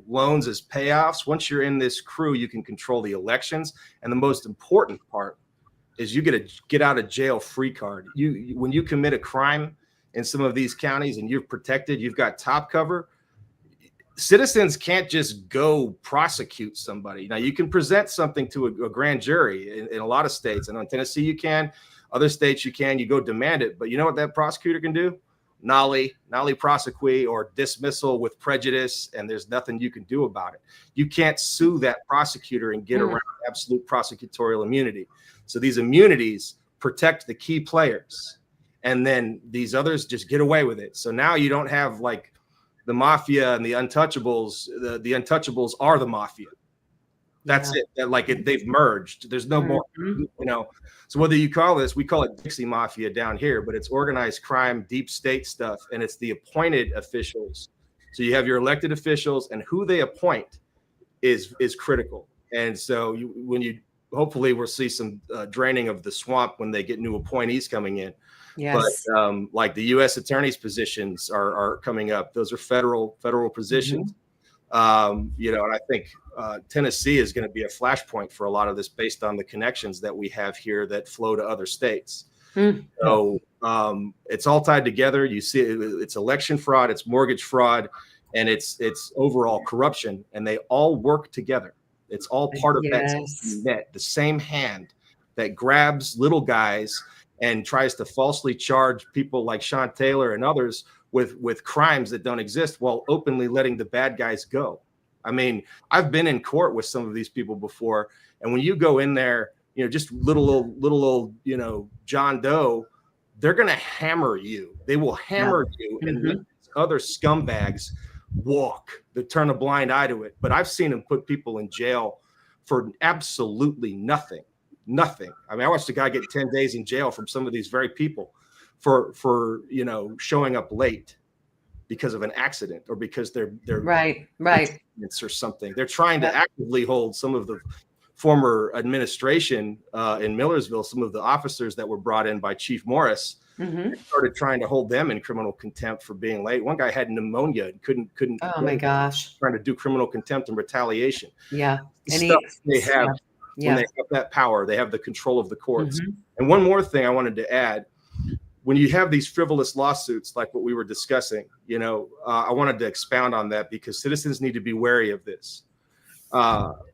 loans as payoffs. Once you're in this crew, you can control the elections. And the most important part is you get a get out of jail free card. When you commit a crime in some of these counties and you're protected, you've got top cover. Citizens can't just go prosecute somebody. Now, you can present something to a grand jury in a lot of states. And in Tennessee, you can. Other states, you can. You go demand it. But you know what that prosecutor can do? Nollie prosecute, or dismissal with prejudice, and there's nothing you can do about it. You can't sue that prosecutor and get around absolute prosecutorial immunity. So these immunities protect the key players. And then these others just get away with it. So now you don't have like the mafia and the untouchables. The untouchables are the mafia. That's it. They've merged. There's no more, So whether you call this, we call it Dixie Mafia down here, but it's organized crime, deep state stuff, and it's the appointed officials. So you have your elected officials, and who they appoint is critical. And so hopefully we'll see some draining of the swamp when they get new appointees coming in. Yes. But like the U.S. attorney's positions are coming up. Those are federal positions. And I think Tennessee is going to be a flashpoint for a lot of this based on the connections that we have here that flow to other states. So it's all tied together. You see, it's election fraud, it's mortgage fraud, and it's overall corruption, and they all work together. It's all part of that net, the same hand that grabs little guys and tries to falsely charge people like Shawn Taylor and others with crimes that don't exist while openly letting the bad guys go. I mean, I've been in court with some of these people before, and when you go in there, just little old John Doe, they're going to hammer you. They will hammer you and let other scumbags walk. They turn a blind eye to it. But I've seen them put people in jail for absolutely nothing. Nothing. I mean, I watched a guy get 10 days in jail from some of these very people for showing up late because of an accident or because they're right or something. They're trying to actively hold some of the former administration in Millersville, some of the officers that were brought in by Chief Morris, started trying to hold them in criminal contempt for being late. One guy had pneumonia and couldn't. Oh my gosh! Trying to do criminal contempt and retaliation. Yeah, they have. When they have that power, they have the control of the courts. And one more thing I wanted to add, when you have these frivolous lawsuits like what we were discussing, I wanted to expound on that because citizens need to be wary of this.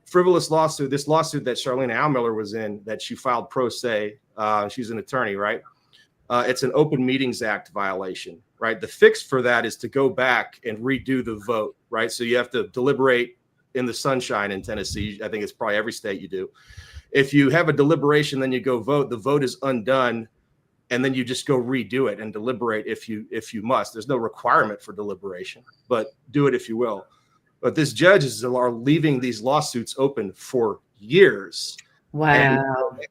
Frivolous lawsuit, this lawsuit that Charlene Almiller was in, that she filed pro se, she's an attorney, right? It's an Open Meetings Act violation, right? The fix for that is to go back and redo the vote, right? So you have to deliberate in the sunshine in Tennessee. I think it's probably every state you do. If you have a deliberation, then you go vote, the vote is undone, and then you just go redo it and deliberate if you must. There's no requirement for deliberation, but do it if you will. But this judges are leaving these lawsuits open for years. Wow. And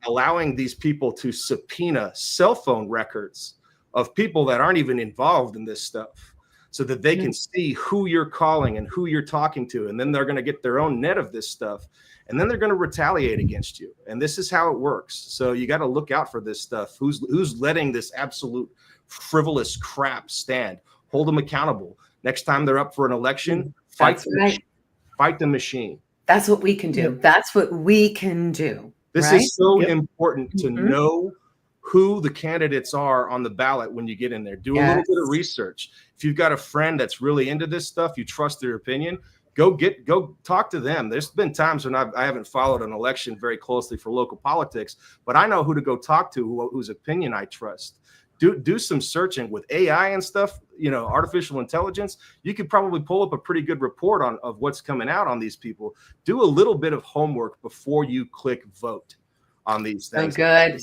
allowing these people to subpoena cell phone records of people that aren't even involved in this stuff, so that they can see who you're calling and who you're talking to. And then they're going to get their own net of this stuff. And then they're going to retaliate against you. And this is how it works. So you got to look out for this stuff. Who's letting this absolute frivolous crap stand? Hold them accountable. Next time they're up for an election, fight the machine. That's what we can do. That's what we can do. This is so important to know who the candidates are on the ballot when you get in there. Do a little bit of research. If you've got a friend that's really into this stuff, you trust their opinion, go talk to them. There's been times when I haven't followed an election very closely for local politics, but I know who to go talk to, whose opinion I trust. Do some searching with AI and stuff, artificial intelligence. You could probably pull up a pretty good report of what's coming out on these people. Do a little bit of homework before you click vote on these things.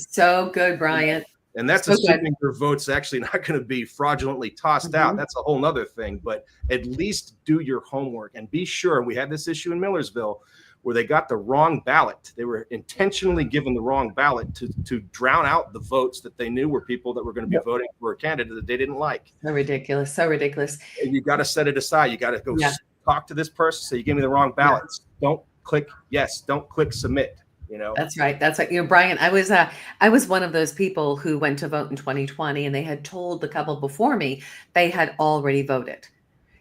So good, Bryant. And that's So good. assuming your vote's actually not going to be fraudulently tossed out. That's a whole nother thing. But at least do your homework and be sure. We had this issue in Millersville where they got the wrong ballot. They were intentionally given the wrong ballot to drown out the votes that they knew were people that were going to be voting for a candidate that they didn't like. So ridiculous. So ridiculous. And you got to set it aside. You got to go talk to this person. Say, you gave me the wrong ballots. Don't click yes. Don't click submit. You know, that's right. That's right. You know, Bryant, I was one of those people who went to vote in 2020, and they had told the couple before me they had already voted.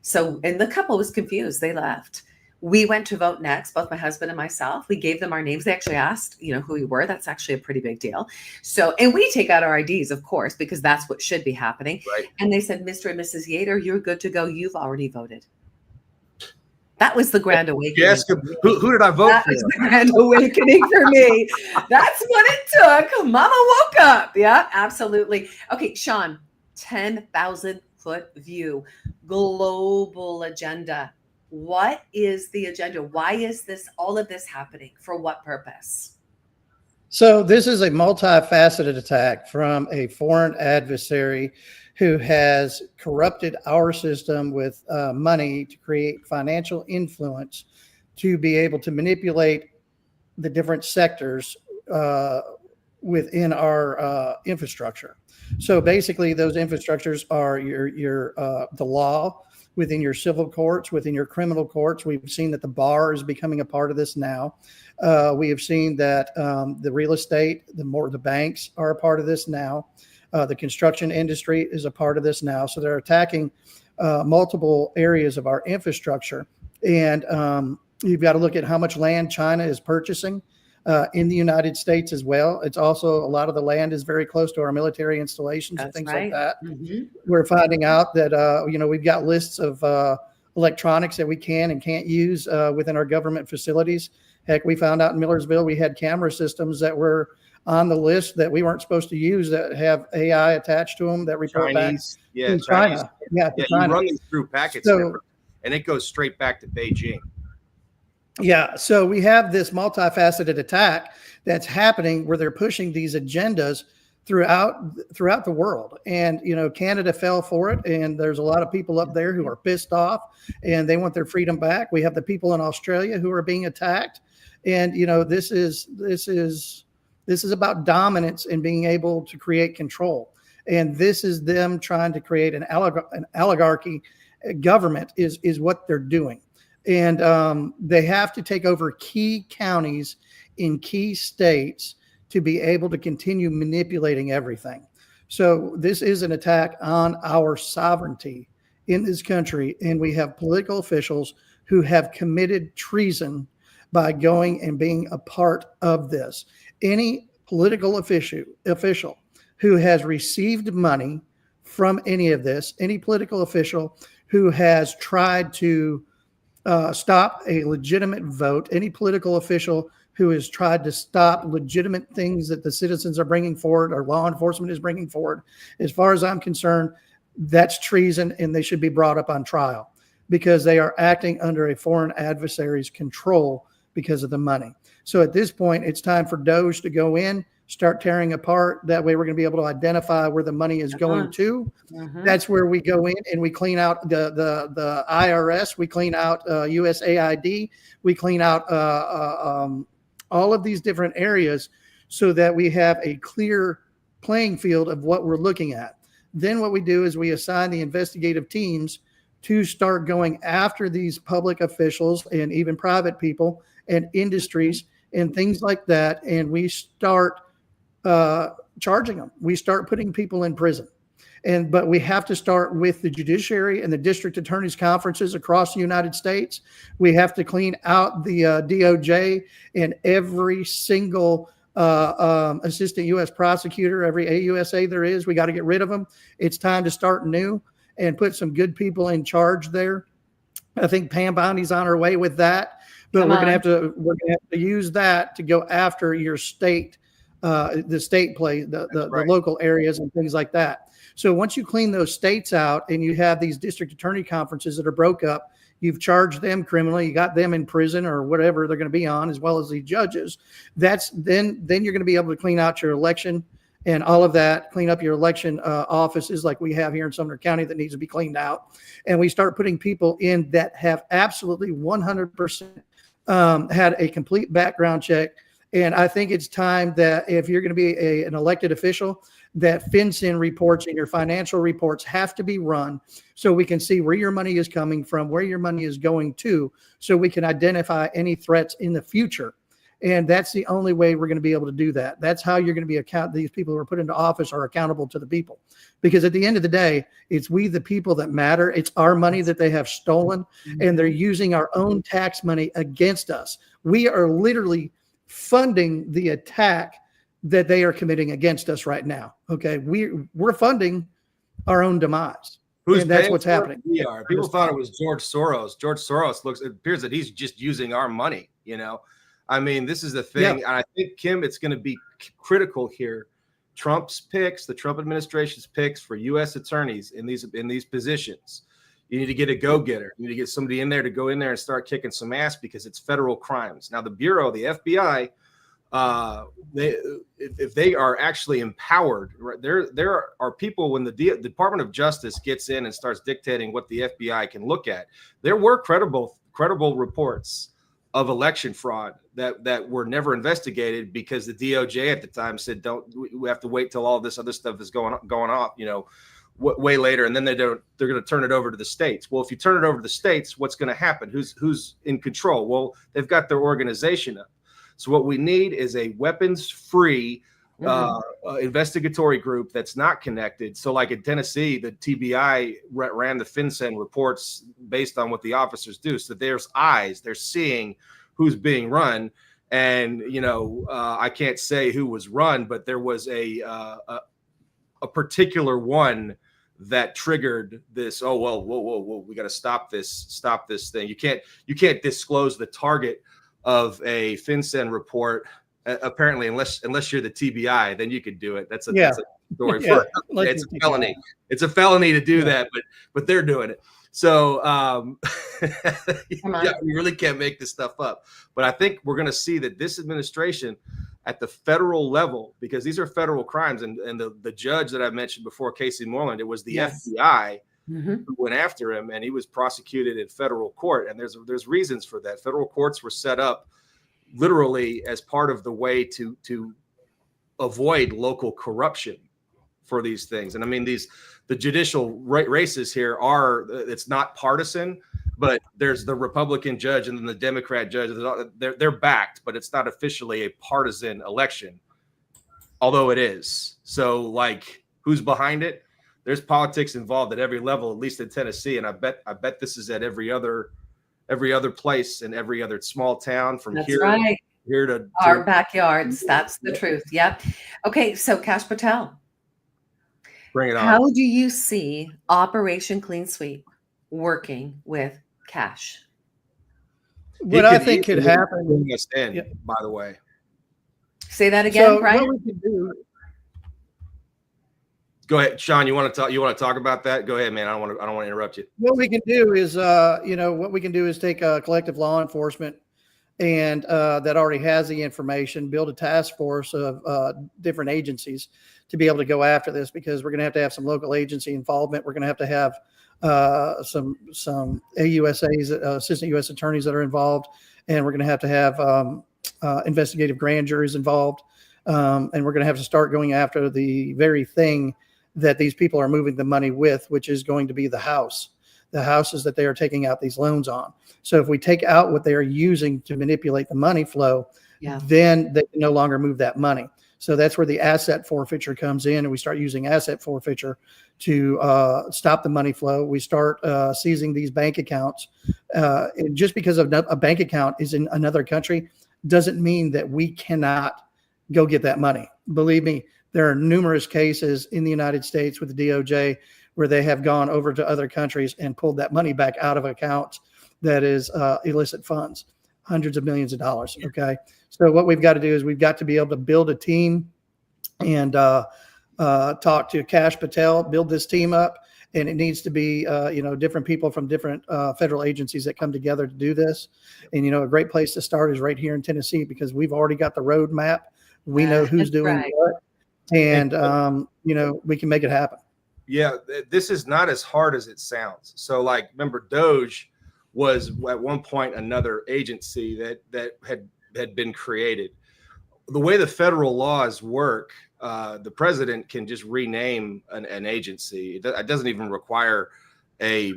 So, and the couple was confused. They left. We went to vote next, both my husband and myself. We gave them our names. They actually asked, you know, who we were. That's actually a pretty big deal. So, and we take out our IDs, of course, because that's what should be happening. Right. And they said, Mr. and Mrs. Yeater, you're good to go. You've already voted. That was the grand awakening. Yes, who did I vote that for? Was the grand awakening for me. That's what it took. Mama woke up. Yeah, absolutely. Okay, Shawn, 10,000 foot view, global agenda. What is the agenda? Why is all of this happening? For what purpose? So this is a multifaceted attack from a foreign adversary who has corrupted our system with money to create financial influence to be able to manipulate the different sectors within our infrastructure. So basically, those infrastructures are the law within your civil courts, within your criminal courts. We've seen that the bar is becoming a part of this now. We have seen that the real estate, the banks are a part of this now. The construction industry is a part of this now. So they're attacking multiple areas of our infrastructure. And you've got to look at how much land China is purchasing in the United States as well. It's also, a lot of the land is very close to our military installations and things like that. Mm-hmm. We're finding out that, we've got lists of electronics that we can and can't use within our government facilities. Heck, we found out in Millersville, we had camera systems that were on the list that we weren't supposed to use that have AI attached to them that report Chinese, back to China. Yeah, you run these through packets and it goes straight back to Beijing. Yeah, so we have this multifaceted attack that's happening where they're pushing these agendas throughout the world. And, Canada fell for it. And there's a lot of people up there who are pissed off and they want their freedom back. We have the people in Australia who are being attacked. And, this is about dominance and being able to create control. And this is them trying to create an oligarchy government is what they're doing. And they have to take over key counties in key states to be able to continue manipulating everything. So this is an attack on our sovereignty in this country. And we have political officials who have committed treason by going and being a part of this. Any political official who has received money from any of this, any political official who has tried to stop a legitimate vote, any political official who has tried to stop legitimate things that the citizens are bringing forward or law enforcement is bringing forward, as far as I'm concerned, that's treason and they should be brought up on trial because they are acting under a foreign adversary's control because of the money. So at this point, it's time for DOGE to go in, start tearing apart. That way we're going to be able to identify where the money is going to. Mm-hmm. That's where we go in and we clean out the IRS. We clean out USAID. We clean out all of these different areas so that we have a clear playing field of what we're looking at. Then what we do is we assign the investigative teams to start going after these public officials and even private people and industries and things like that. And we start charging them. We start putting people in prison. But we have to start with the judiciary and the district attorneys conferences across the United States. We have to clean out the DOJ and every single assistant U.S. prosecutor, every AUSA there is. We got to get rid of them. It's time to start new and put some good people in charge there. I think Pam Bondi's on her way with that, but we're gonna have to use that to go after your state, the state play, the local areas and things like that. So once you clean those states out and you have these district attorney conferences that are broke up, you've charged them criminally, you got them in prison or whatever they're going to be on, as well as the judges. Then you're going to be able to clean out your election and all of that, clean up your election offices like we have here in Sumner County that needs to be cleaned out. And we start putting people in that have absolutely 100% had a complete background check. And I think it's time that if you're going to be an elected official, that FinCEN reports and your financial reports have to be run so we can see where your money is coming from, where your money is going to, so we can identify any threats in the future. And that's the only way we're going to be able to do that. That's how you're going to be these people who are put into office are accountable to the people. Because at the end of the day, it's we, the people, that matter. It's our money that they have stolen, and they're using our own tax money against us. We are literally funding the attack that they are committing against us right now. Okay. We're funding our own demise. And that's what's happening. We are. People thought it was George Soros. George Soros it appears that he's just using our money, you know. I mean, this is the thing. Yeah. And I think, Kim, it's going to be critical here. Trump's picks, the Trump administration's picks for U.S. attorneys in these positions. You need to get a go-getter. You need to get somebody in there to go in there and start kicking some ass, because it's federal crimes. Now, the Bureau, the FBI, if they are actually empowered, right, there are people, when the Department of Justice gets in and starts dictating what the FBI can look at, there were credible reports of election fraud that were never investigated, because the DOJ at the time said, we have to wait till all this other stuff is going off, you know, way later, and then they're going to turn it over to the states. Well, if you turn it over to the states, what's going to happen? Who's in control? Well, they've got their organization up. So what we need is a weapons-free investigatory group that's not connected. So like in Tennessee, the TBI ran the FinCEN reports based on what the officers do. So there's eyes, they're seeing who's being run. And, you know, I can't say who was run, but there was a particular one that triggered this. Oh, well, whoa, we got to stop this thing. You can't disclose the target of a FinCEN report, apparently, unless you're the TBI, then you could do it. That's a story. Yeah. It's a felony. It's a felony to do that, but they're doing it. So we really can't make this stuff up. But I think we're going to see that this administration at the federal level, because these are federal crimes, and the judge that I mentioned before, Casey Moreland, it was the FBI who went after him, and he was prosecuted in federal court. And there's reasons for that. Federal courts were set up literally as part of the way to avoid local corruption for these things. And I mean, the judicial races here it's not partisan, but there's the Republican judge and then the Democrat judge. They're backed, but it's not officially a partisan election, although it is. So like, who's behind it? There's politics involved at every level, at least in Tennessee. And I bet this is at every other place in every other small town from here to our backyards. That's the truth. Yep. Okay. So Cash Patel, bring it on. How do you see Operation Clean Sweep working with cash? What I think could happen. By the way, say that again, Bryant. What we can do. Go ahead, Shawn. You want to talk about that? Go ahead, man. I don't want to interrupt you. What we can do is, take a collective law enforcement, and that already has the information, build a task force of different agencies to be able to go after this, because we're going to have some local agency involvement. We're going to have some AUSAs, assistant U.S. attorneys that are involved, and we're going to have investigative grand juries involved, and we're going to have to start going after the very thing that these people are moving the money with, which is going to be the houses that they are taking out these loans on. So if we take out what they are using to manipulate the money flow, then they can no longer move that money. So that's where the asset forfeiture comes in, and we start using asset forfeiture to stop the money flow. We start seizing these bank accounts. And just because a bank account is in another country doesn't mean that we cannot go get that money. Believe me, there are numerous cases in the United States with the DOJ where they have gone over to other countries and pulled that money back out of accounts that is illicit funds, hundreds of millions of dollars. Okay. So what we've got to do is we've got to be able to build a team and talk to Cash Patel, build this team up. And it needs to be, different people from different federal agencies that come together to do this. And, a great place to start is right here in Tennessee, because we've already got the roadmap. We know who's doing what. and we can make it happen. Yeah, this is not as hard as it sounds. So, like, remember, DOGE was at one point another agency that had been created. The way the federal laws work, the president can just rename an agency. It doesn't even require a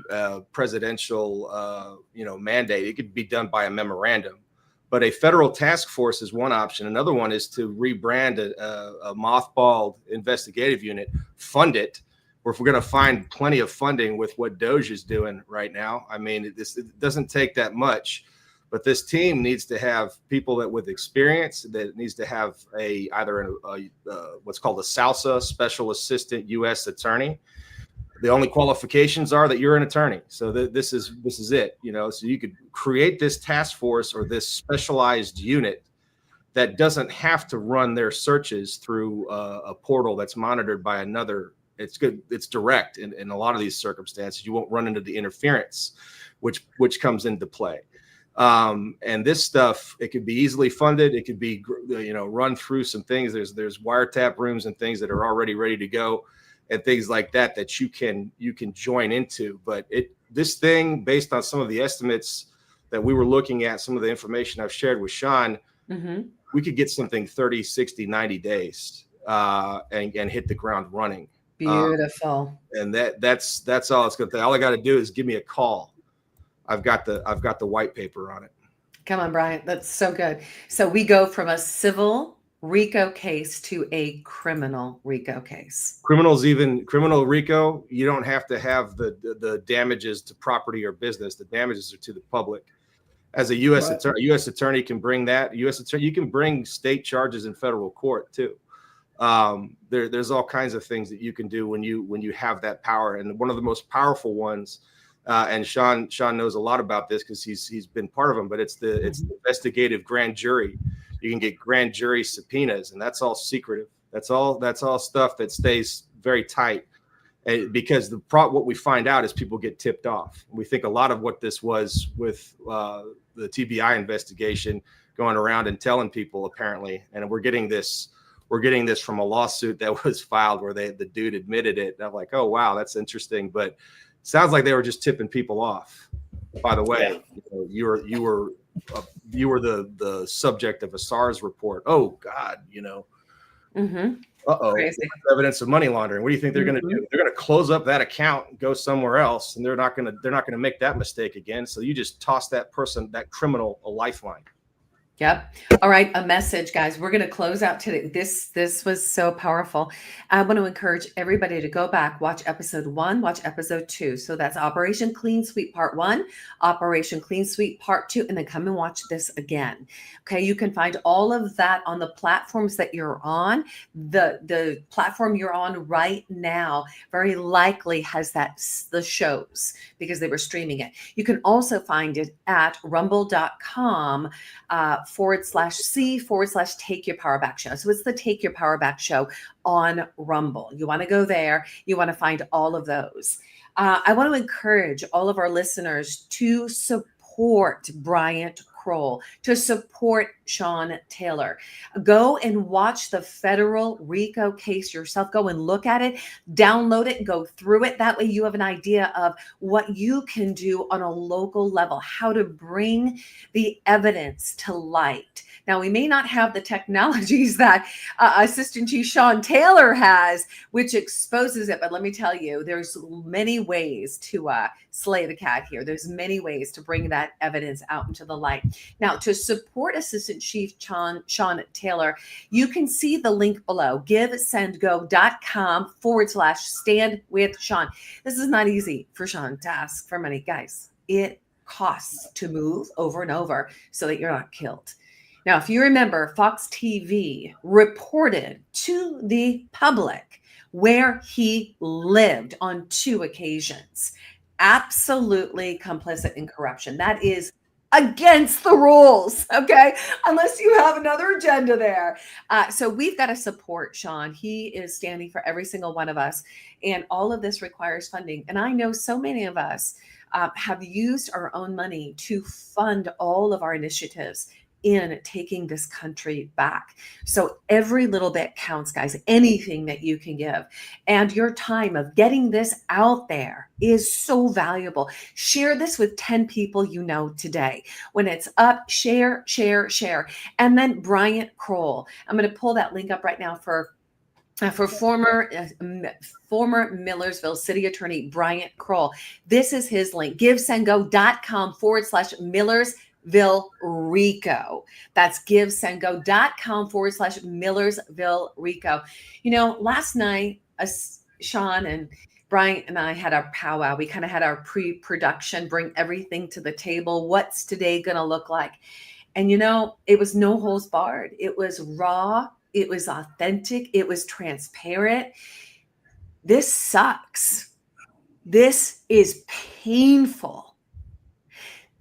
presidential mandate. It could be done by a memorandum. But a federal task force is one option. Another one is to rebrand a mothballed investigative unit, fund it, or if we're going to find plenty of funding with what DOGE is doing right now. I mean, it doesn't take that much, but this team needs to have people with experience. That needs to have either what's called a SALSA, Special Assistant U.S. Attorney. The only qualifications are that you're an attorney. So this is it. So you could create this task force or this specialized unit that doesn't have to run their searches through a portal that's monitored by another. It's good. It's direct in a lot of these circumstances. You won't run into the interference, which comes into play. And this stuff, it could be easily funded. It could be, run through some things. There's wiretap rooms and things that are already ready to go, and things like that you can join into. But this thing, based on some of the estimates that we were looking at, some of the information I've shared with Shawn, we could get something 30, 60, 90 days and hit the ground running. Beautiful. And that's all it's going to take. All I got to do is give me a call. I've got the white paper on it. Come on, Bryant. That's so good. So we go from a civil RICO case to a criminal RICO case. Criminal RICO, you don't have to have the damages to property or business. The damages are to the public. As a U.S. attorney, U.S. attorney can bring that. U.S. attorney, you can bring state charges in federal court too. There's all kinds of things that you can do when you have that power. And one of the most powerful ones, and Shawn knows a lot about this because he's been part of them, but it's the investigative grand jury. You can get grand jury subpoenas, and that's all secretive. That's all stuff that stays very tight, because what we find out is people get tipped off. We think a lot of what this was with the TBI investigation, going around and telling people apparently, and we're getting this from a lawsuit that was filed where the dude admitted it. And I'm like, oh wow, that's interesting, but it sounds like they were just tipping people off. By the way, you were the subject of a SARS report. Oh God, evidence of money laundering. What do you think they're going to do? They're going to close up that account and go somewhere else, and they're not going to make that mistake again. So you just toss that criminal, a lifeline. Yep. All right. A message, guys. We're going to close out today. This was so powerful. I want to encourage everybody to go back, watch episode 1, watch episode 2. So that's Operation Clean Sweep Part 1, Operation Clean Sweep Part 2, and then come and watch this again. Okay. You can find all of that on the platforms that you're on. The platform you're on right now very likely has the shows because they were streaming it. You can also find it at rumble.com /C/Take Your Power Back Show. So it's the Take Your Power Back Show on Rumble. You want to go there. You want to find all of those. I want to encourage all of our listeners to support Bryant Kroll, to support Shawn Taylor. Go and watch the Federal RICO case yourself. Go and look at it, download it, go through it. That way you have an idea of what you can do on a local level, how to bring the evidence to light. Now, we may not have the technologies that Assistant Chief Shawn Taylor has, which exposes it, but let me tell you, there's many ways to slay the cat here. There's many ways to bring that evidence out into the light. Now, to support Assistant Chief Shawn Taylor, you can see the link below, givesendgo.com/stand with Shawn. This is not easy for Shawn to ask for money. Guys, it costs to move over and over so that you're not killed. Now, if you remember, Fox TV reported to the public where he lived on 2 occasions. Absolutely complicit in corruption. That is against the rules, okay? Unless you have another agenda there. So we've got to support Shawn. He is standing for every single one of us. And all of this requires funding. And I know so many of us have used our own money to fund all of our initiatives. in taking this country back. So every little bit counts, guys, anything that you can give. And your time of getting this out there is so valuable. Share this with 10 people you know today. When it's up, share, share, share. And then Bryant Kroll, I'm going to pull that link up right now for former Millersville City Attorney Bryant Kroll. This is his link, givesendgo.com/Millersville RICO. That's givesendgo.com/Millersville RICO. You know, last night, Shawn and Bryant and I had our powwow. We kind of had our pre-production, bring everything to the table. What's today going to look like? And, you know, it was no holds barred. It was raw. It was authentic. It was transparent. This sucks. This is painful.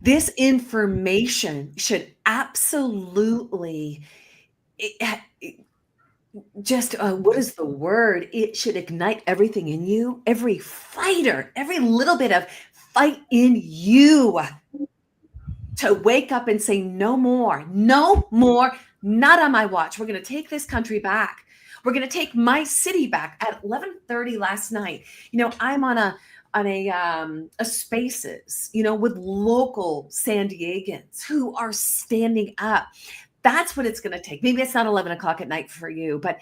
This information should absolutely what is the word? It should ignite everything in you, every fighter, every little bit of fight in you to wake up and say, no more, no more. Not on my watch. We're going to take this country back. We're going to take my city back. At 11:30 last night, you know, I'm on a Spaces, you know, with local San Diegans who are standing up. That's what it's going to take. Maybe it's not 11 o'clock at night for you, but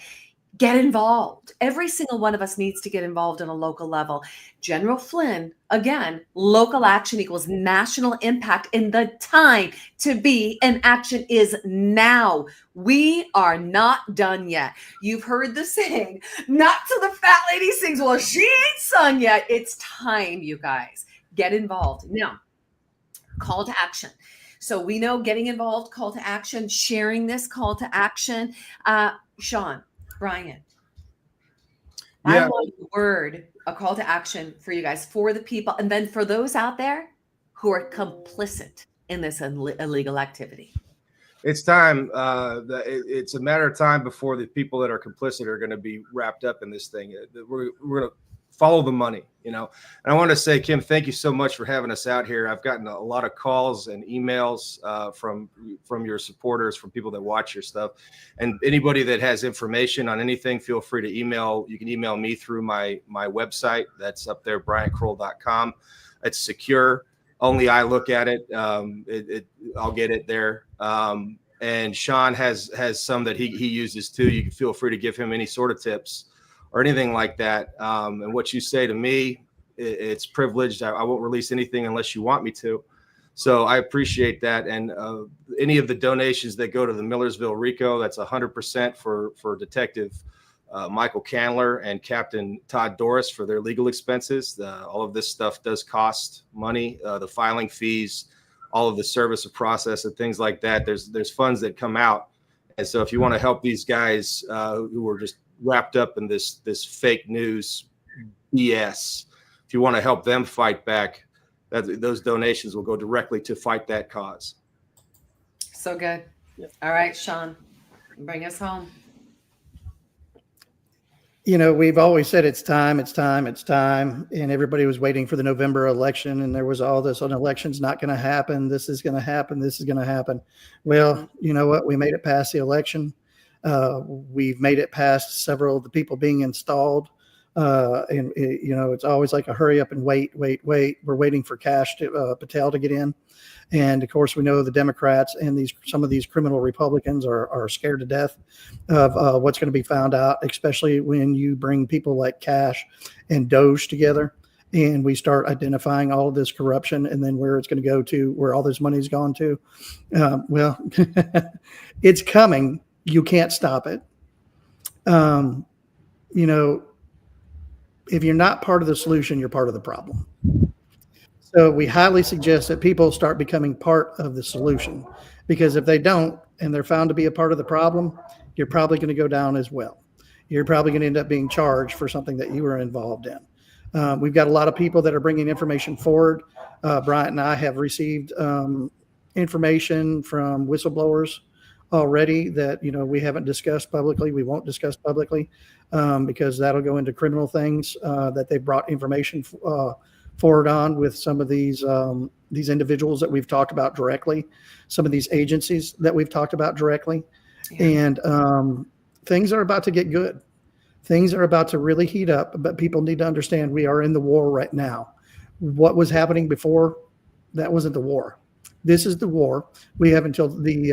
get involved. Every single one of us needs to get involved on a local level. General Flynn, again, local action equals national impact, and the time to be in action is now. We are not done yet. You've heard the saying, not till the fat lady sings. Well, she ain't sung yet. It's time, you guys. Get involved. Now, call to action. So we know getting involved, call to action, sharing this call to action. Shawn, Bryant, I want a word, a call to action for you guys, for the people, and then for those out there who are complicit in this illegal activity. It's time. It's a matter of time before the people that are complicit are going to be wrapped up in this thing. We're going to follow the money, you know. And I want to say, Kim, thank you so much for having us out here. I've gotten a lot of calls and emails from your supporters, from people that watch your stuff. And anybody that has information on anything, feel free to email. You can email me through my website. That's up there, BryantKroll.com. It's secure. Only I look at it. I'll get it there. And Shawn has some that he uses too. You can feel free to give him any sort of tips or anything like that. And what you say to me, it's privileged. I won't release anything unless you want me to. So I appreciate that. And any of the donations that go to the Millersville RICO, that's 100% for Detective Michael Candler and Captain Todd Doris for their legal expenses. All of this stuff does cost money, the filing fees, all of the service of process and things like that. There's funds that come out. And so if you want to help these guys who are just wrapped up in this fake news BS, if you want to help them fight back, those donations will go directly to fight that cause. So good. All right, Shawn, bring us home. You know, we've always said it's time, and everybody was waiting for the November election, and there was all this, an election's not going to happen, this is going to happen. Well, you know what? We made it past the election. We've made it past several of the people being installed. And you know, it's always like a hurry up and wait. We're waiting for Patel to get in. And of course, we know the Democrats and some of these criminal Republicans are scared to death of what's going to be found out, especially when you bring people like Cash and DOGE together and we start identifying all of this corruption and then where it's going to go to, where all this money's gone to. Well, it's coming. You can't stop it. You know, if you're not part of the solution, you're part of the problem. So we highly suggest that people start becoming part of the solution, because if they don't and they're found to be a part of the problem, you're probably going to go down as well. You're probably going to end up being charged for something that you were involved in. We've got a lot of people that are bringing information forward. Bryant and I have received information from whistleblowers already that, you know, we haven't discussed publicly. We won't discuss publicly because that'll go into criminal things that they brought information forward on with some of these individuals that we've talked about directly, some of these agencies that we've talked about directly. Yeah. And things are about to get good. Things are about to really heat up, but people need to understand we are in the war right now. What was happening before, that wasn't the war. This is the war. We have until the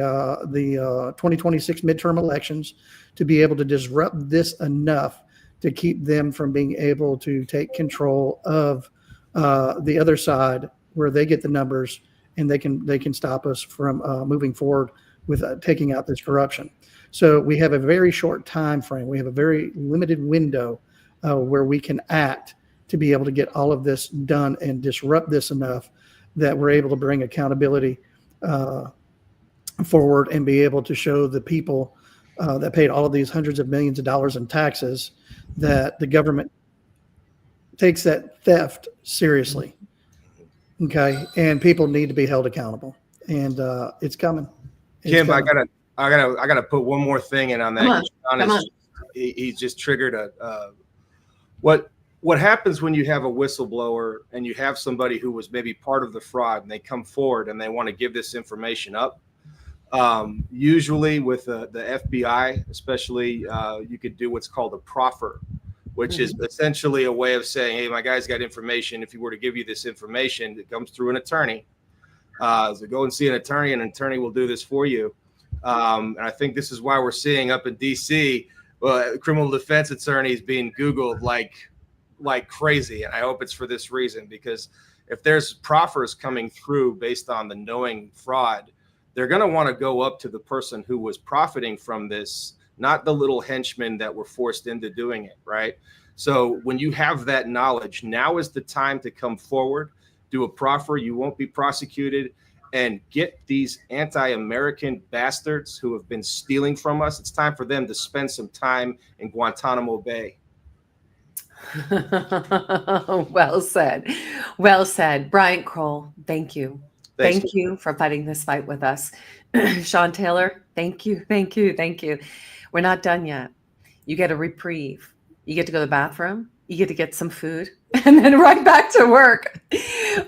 2026 midterm elections to be able to disrupt this enough to keep them from being able to take control of the other side, where they get the numbers and they can stop us from moving forward with taking out this corruption. So we have a very short time frame. We have a very limited window where we can act to be able to get all of this done and disrupt this enough that we're able to bring accountability forward and be able to show the people that paid all of these hundreds of millions of dollars in taxes that the government takes that theft seriously. Okay, and people need to be held accountable, and it's coming. Kim, coming. I gotta put one more thing in on that. Come on. He's just triggered what happens when you have a whistleblower and you have somebody who was maybe part of the fraud and they come forward and they want to give this information up. Usually with the FBI, especially, you could do what's called a proffer, which is essentially a way of saying, hey, my guy's got information. If he were to give you this information, it comes through an attorney. So go and see an attorney will do this for you. And I think this is why we're seeing up in DC, criminal defense attorneys being Googled like crazy. And I hope it's for this reason, because if there's proffers coming through based on the knowing fraud, they're going to want to go up to the person who was profiting from this, not the little henchmen that were forced into doing it, right? So when you have that knowledge, now is the time to come forward, do a proffer. You won't be prosecuted, and get these anti-American bastards who have been stealing from us. It's time for them to spend some time in Guantanamo Bay. Well said. Well said. Bryant Kroll, thank you. Thanks. Thank you for fighting this fight with us. Shawn Taylor, thank you. We're not done yet. You get a reprieve. You get to go to the bathroom. You get to get some food and then right back to work.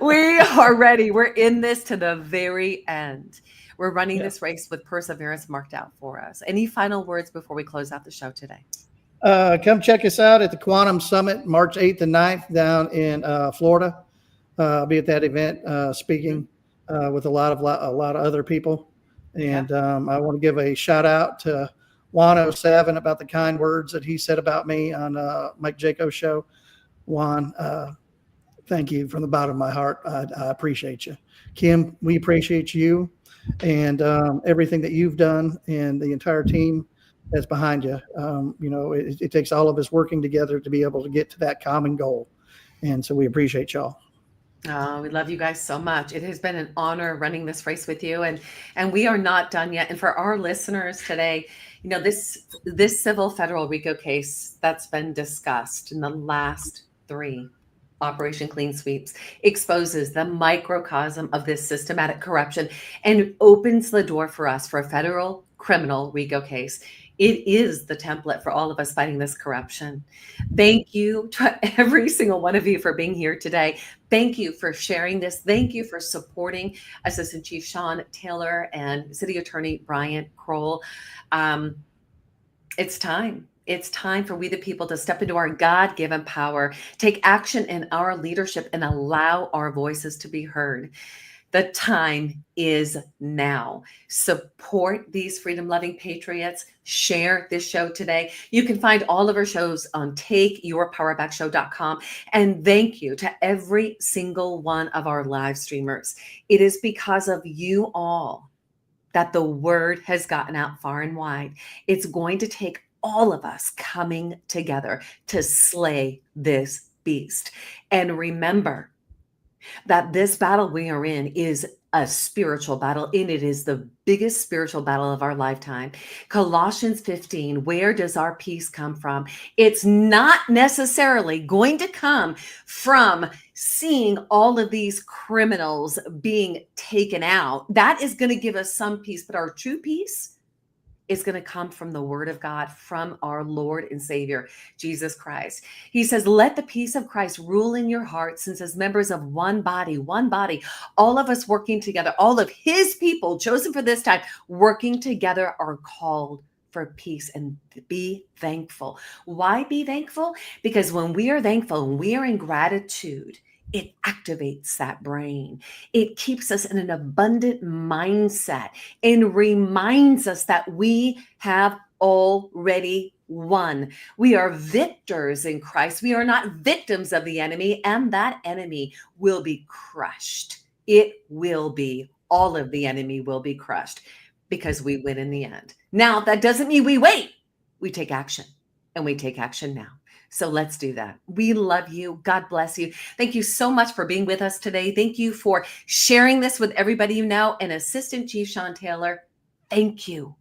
We are ready. We're in this to the very end. We're running this race with perseverance marked out for us. Any final words before we close out the show today? Come check us out at the Quantum Summit, March 8th and 9th down in Florida. I'll be at that event speaking with a lot of other people. And I want to give a shout out to Juan 07 about the kind words that he said about me on Mike Jaco's show. Juan, thank you from the bottom of my heart. I appreciate you. Kim, we appreciate you and everything that you've done, and the entire team that's behind you. It takes all of us working together to be able to get to that common goal. And so we appreciate y'all. Oh, we love you guys so much. It has been an honor running this race with you, and we are not done yet. And for our listeners today, this Civil Federal RICO case that's been discussed in the last 3 Operation Clean Sweeps exposes the microcosm of this systematic corruption and opens the door for us for a Federal Criminal RICO case. It is the template for all of us fighting this corruption. Thank you to every single one of you for being here today. Thank you for sharing this. Thank you for supporting Assistant Chief Shawn Taylor and City Attorney Bryant Kroll. It's time. It's time for we the people to step into our God-given power, take action in our leadership, and allow our voices to be heard. The time is now. Support these freedom-loving patriots. Share this show today. You can find all of our shows on takeyourpowerbackshow.com. And thank you to every single one of our live streamers. It is because of you all that the word has gotten out far and wide. It's going to take all of us coming together to slay this beast. And remember that this battle we are in is a spiritual battle, and it is the biggest spiritual battle of our lifetime. Colossians 15, where does our peace come from? It's not necessarily going to come from seeing all of these criminals being taken out. That is going to give us some peace, but our true peace is going to come from the word of God, from our Lord and Savior, Jesus Christ. He says, let the peace of Christ rule in your hearts, since as members of one body, all of us working together, all of his people chosen for this time, working together are called for peace, and be thankful. Why be thankful? Because when we are thankful and we are in gratitude, it activates that brain. It keeps us in an abundant mindset and reminds us that we have already won. We are victors in Christ. We are not victims of the enemy, and that enemy will be crushed. It will be. All of the enemy will be crushed because we win in the end. Now, that doesn't mean we wait. We take action, and we take action now. So let's do that. We love you. God bless you. Thank you so much for being with us today. Thank you for sharing this with everybody you know. And Assistant Chief Shawn Taylor, thank you.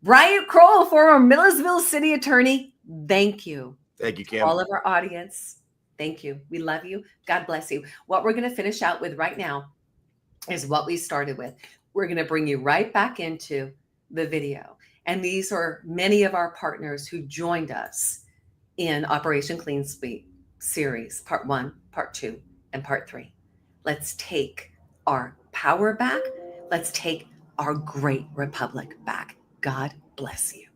Bryant Kroll, former Millersville City Attorney, thank you. Thank you, Kim. All of our audience, thank you. We love you. God bless you. What we're going to finish out with right now is what we started with. We're going to bring you right back into the video. And these are many of our partners who joined us in Operation Clean Sweep series, part 1, part 2, and part 3. Let's take our power back. Let's take our great republic back. God bless you.